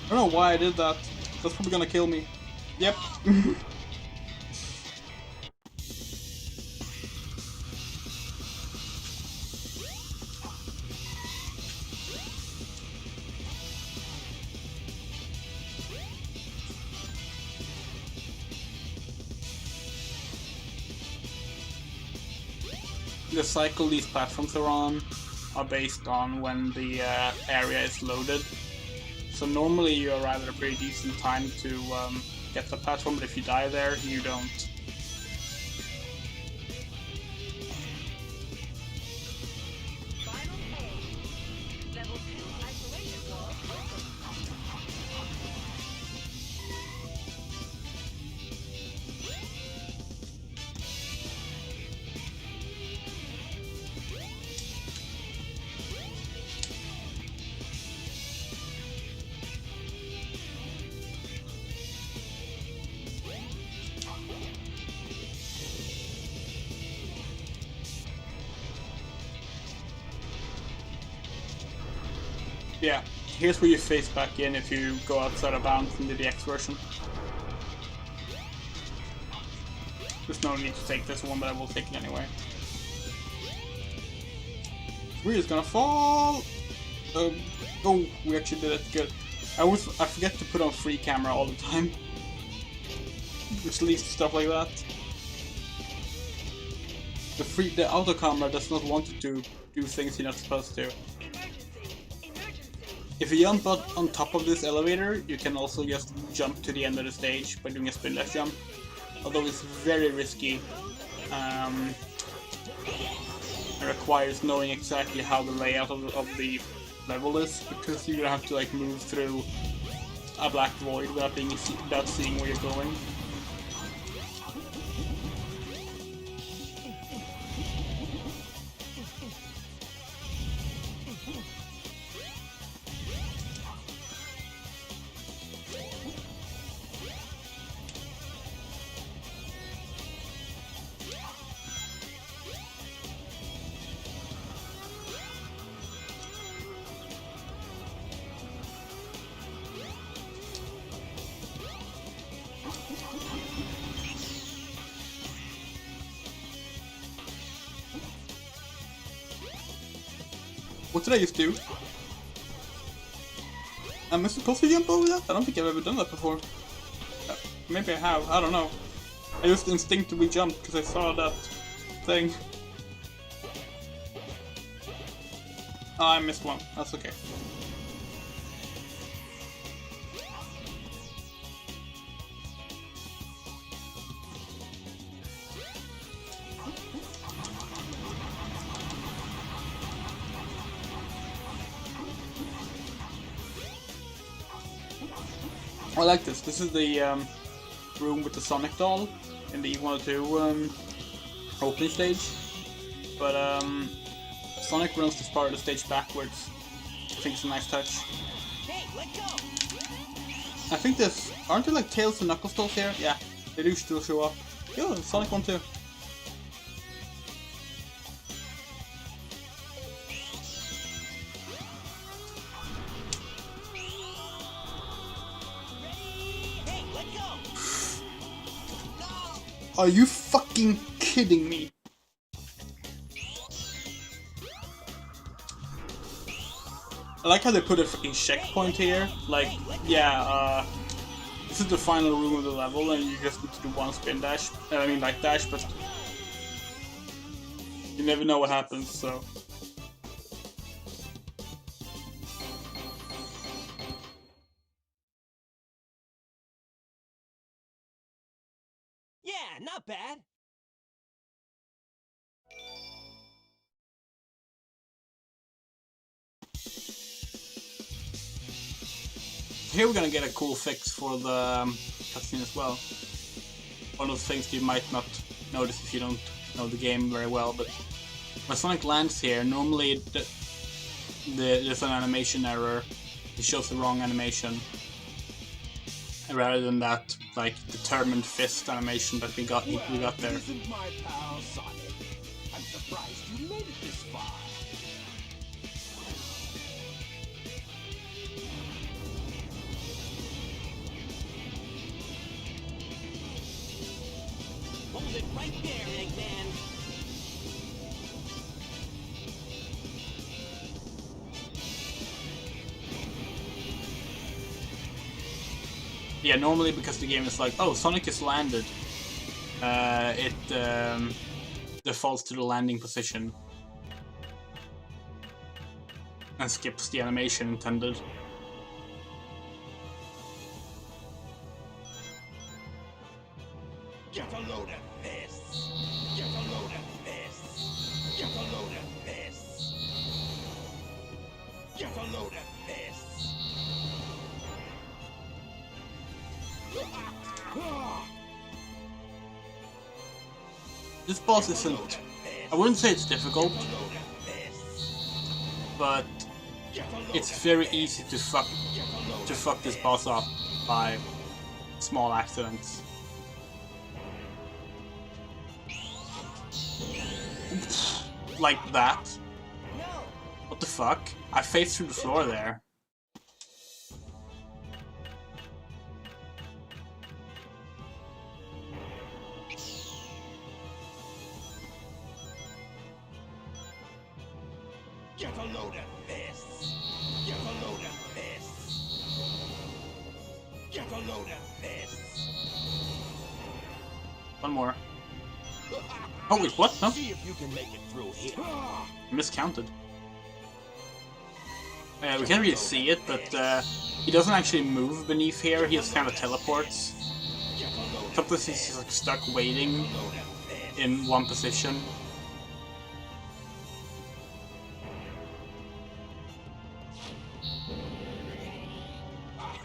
I don't know why I did that. That's probably gonna kill me. Yep. The cycle these platforms are on are based on when the area is loaded. So normally you arrive at a pretty decent time to get the platform, but if you die there, you don't. Yeah, here's where you face back in if you go outside of bounds in the DX version. There's no need to take this one, but I will take it anyway. We're just gonna fall! Oh, we actually did it, good. I forget to put on free camera all the time. Which leads to stuff like that. The auto camera does not want you to do things you're not supposed to. If you jump on top of this elevator, you can also just jump to the end of the stage by doing a spin dash jump. Although it's very risky. It requires knowing exactly how the layout of the level is, because you're gonna have to like move through a black void without seeing where you're going. What did I just do? Am I supposed to jump over that? I don't think I've ever done that before. Maybe I have, I don't know. I just instinctively jumped because I saw that thing. Oh, I missed one. That's okay. I like this. This is the room with the Sonic doll in the E102 opening stage. But Sonic runs this part of the stage backwards. I think it's a nice touch. Hey, let go! I think this... Aren't there like Tails and Knuckles dolls here? Yeah, they do still show up. Yo, Sonic one too. Hey, let go! Are you fucking kidding me? I like how they put a fucking checkpoint here. Like, yeah, this is the final room of the level, and you just need to do one spin dash. I mean, like dash, but you never know what happens. So, Yeah, not bad. here we're gonna get a cool fix for the cutscene as well. One of the things you might not notice if you don't know the game very well, but when Sonic lands here, normally there's an animation error. It shows the wrong animation, rather than that like determined fist animation that we got there. Isn't my pal Sonic? I'm surprised you made it this far. Hold it right there, Eggman. Yeah, normally because the game is like, oh, Sonic is landed, it defaults to the landing position and skips the animation intended. Get a load of this! Get a load of this! Get a load of this! Get a load of this! This boss isn't... I wouldn't say it's difficult, but it's very easy to fuck this boss up by small accidents. Like that. What the fuck? I faced through the floor there. Get a load of this! Get a load of this! Get a load of this! One more. Oh wait, what? No? See if you can make it through here. Miscounted. We can't really see it, but he doesn't actually move beneath here, he just kind of teleports. Sometimes he's just like stuck waiting in one position.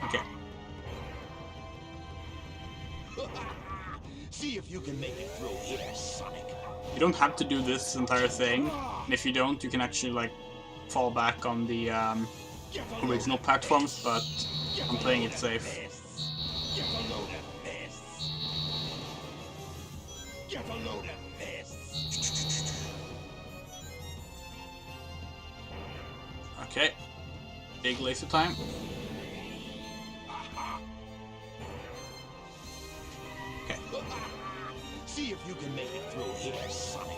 Okay. See if you can make it through here, Sonic. You don't have to do this entire thing, and if you don't, you can actually like fall back on the original platforms, but I'm playing it safe. Get a load of this! Get a load of this! Okay. Big laser time. Okay. See if you can make it through here, Sonic.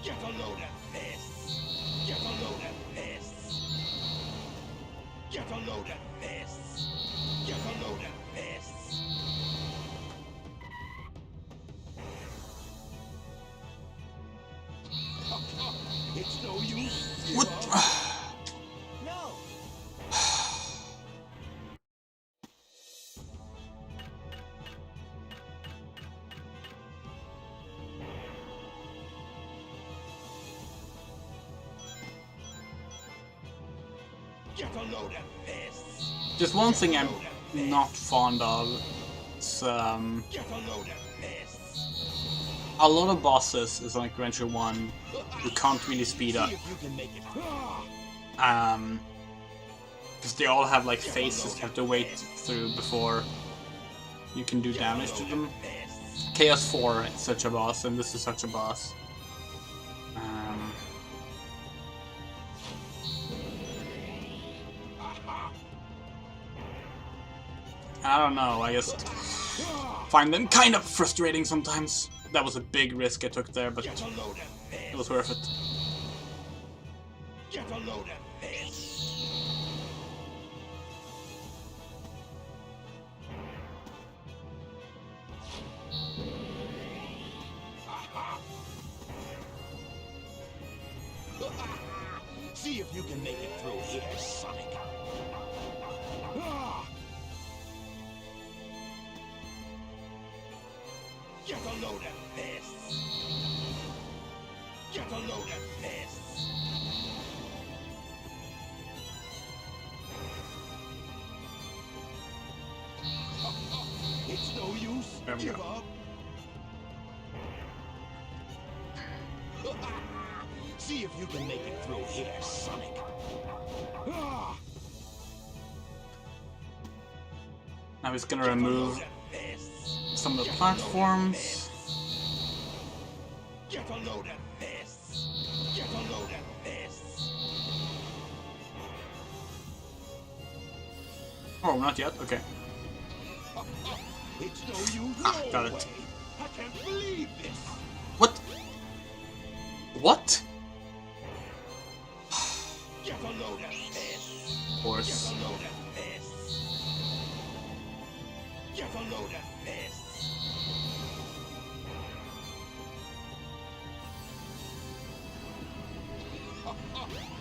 Get a load of this! Get a load of this! Get a load of this! Get a load of this! It's no use. What? No! Get a load of this. Just one thing I'm not fond of is Get a load of this. a lot of bosses in Sonic Adventure 1 you can't really speed up. See if you can make it. Because they all have like phases you have to wait through before you can do damage to them. Chaos 4 is such a boss, and this is such a boss. I don't know, I just find them kind of frustrating sometimes. That was a big risk I took there, but it was worth it. Get a load of this. See if you can make it through here, Sonic. Get a load of this. Get a load of this. It's no use. There we Give go. up. See if you can make it through here, Sonic. Now he's gonna remove some of the platforms. Get a load of this. Get a load of this. Oh, not yet? Okay. It's no use. Ah, No got it. way. I can't believe this. What? What? Get a load of this. Of course. Get a load of this. Get a load of this.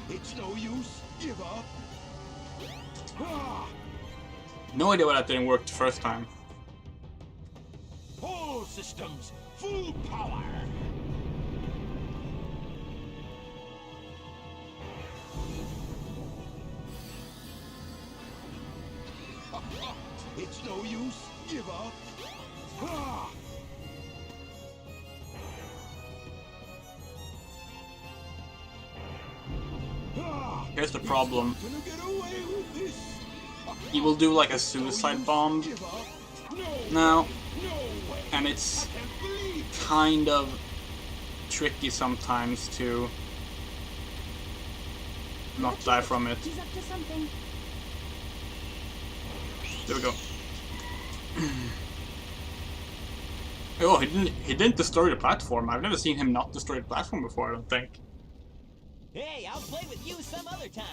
It's no use. Give up. No idea why that didn't work the first time. All systems, full power. It's no use. Give up. Here's the problem. Gonna get away with this. He will do like a suicide bomb Give up. now, No way. and it's Can't believe. kind of tricky sometimes to not die from it. He's up to something. There we go. Oh, he didn't destroy the platform. I've never seen him not destroy the platform before, I don't think. Hey, I'll play with you some other time.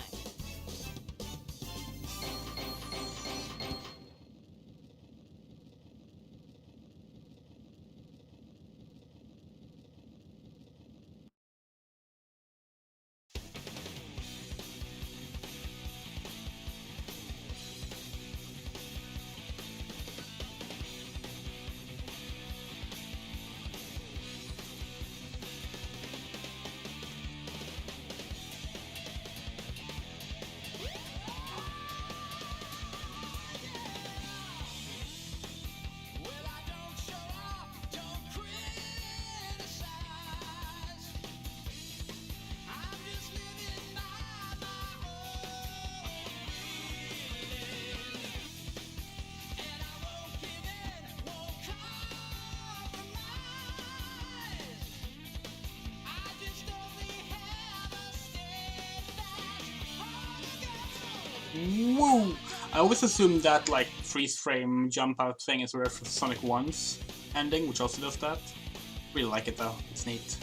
Whoa! I always assumed that like freeze frame jump out thing is referred to Sonic 1's ending, which also does that. Really like it though, it's neat.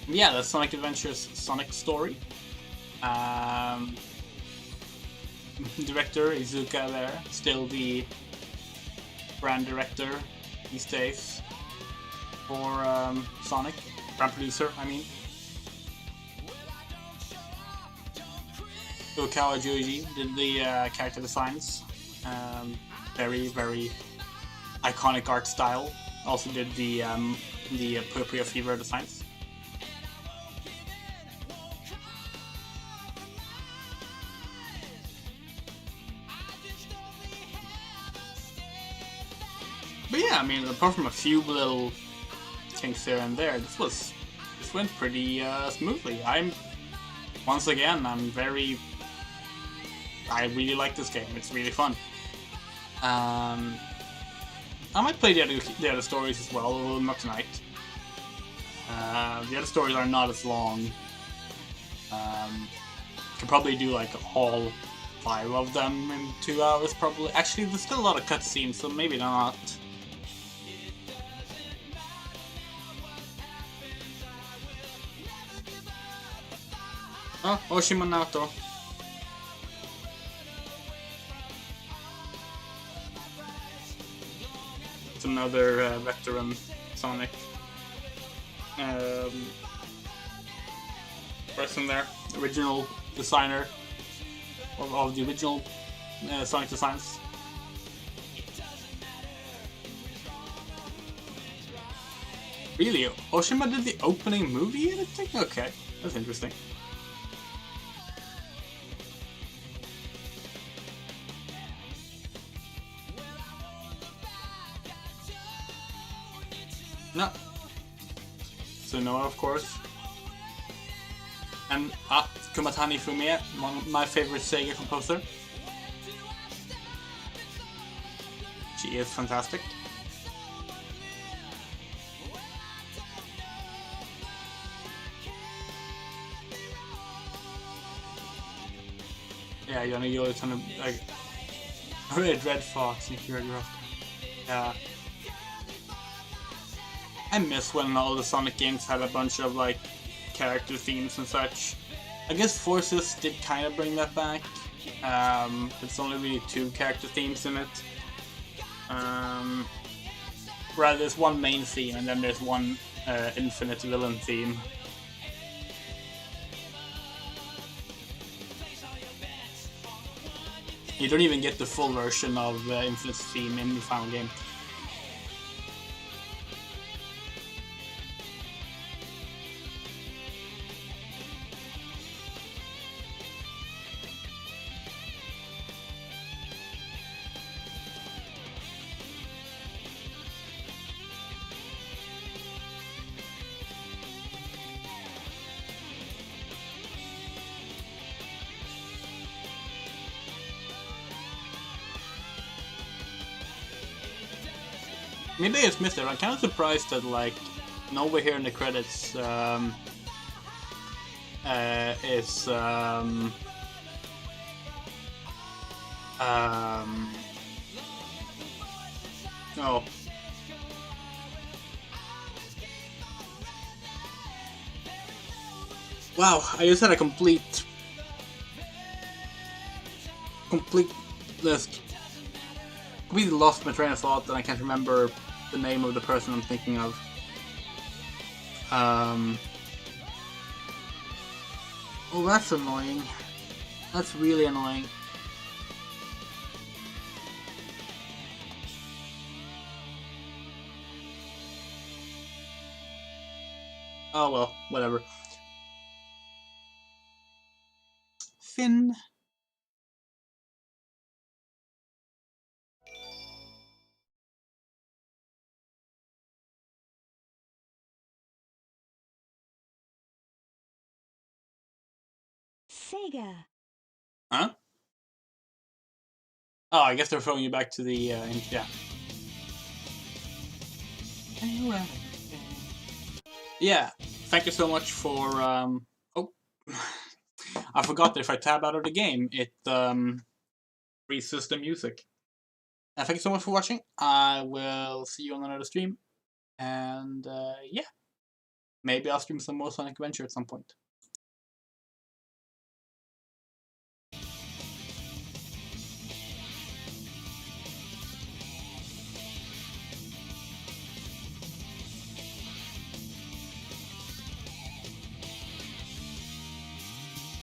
Yeah, that's Sonic Adventure's Sonic story. Director Izuka there, still the brand director these days for Sonic, brand producer, I mean. Ukawa Joji did the character designs. Very, very iconic art style. Also did the Puyo Fever designs. But yeah, I mean, apart from a few little kinks here and there, this went pretty smoothly. Once again, I really like this game. It's really fun. I might play the other stories as well, although not tonight. The other stories are not as long. Could probably do like all 5 of them in 2 hours, probably. Actually, there's still a lot of cutscenes, so maybe not. Oh, Oshimanato. It's another veteran Sonic person there. Original designer of the original Sonic designs. Really? Oshima did the opening movie editing? Okay, that's interesting. No. Sunoa, of course. And Kumatani Fumie, one of my favorite SEGA composer. She is fantastic. Yeah, you know, it's kind of like Red Fox and Kira Rock. Yeah. I miss when all the Sonic games had a bunch of like character themes and such. I guess Forces did kind of bring that back. It's only really 2 character themes in it. Rather, there's one main theme and then there's one infinite villain theme. You don't even get the full version of Infinite's theme in the final game. Maybe I just missed it. I'm kind of surprised that like nowhere here in the credits is oh. Wow, I just had a complete list. Completely lost my train of thought and I can't remember the name of the person I'm thinking of. Oh, that's annoying. That's really annoying. Oh well, whatever. Finn. SEGA. Huh? Oh, I guess they're throwing you back to the yeah. Yeah. Thank you so much for oh. I forgot that if I tab out of the game, it freezes the music. Thank you so much for watching. I will see you on another stream. And yeah. Maybe I'll stream some more Sonic Adventure at some point.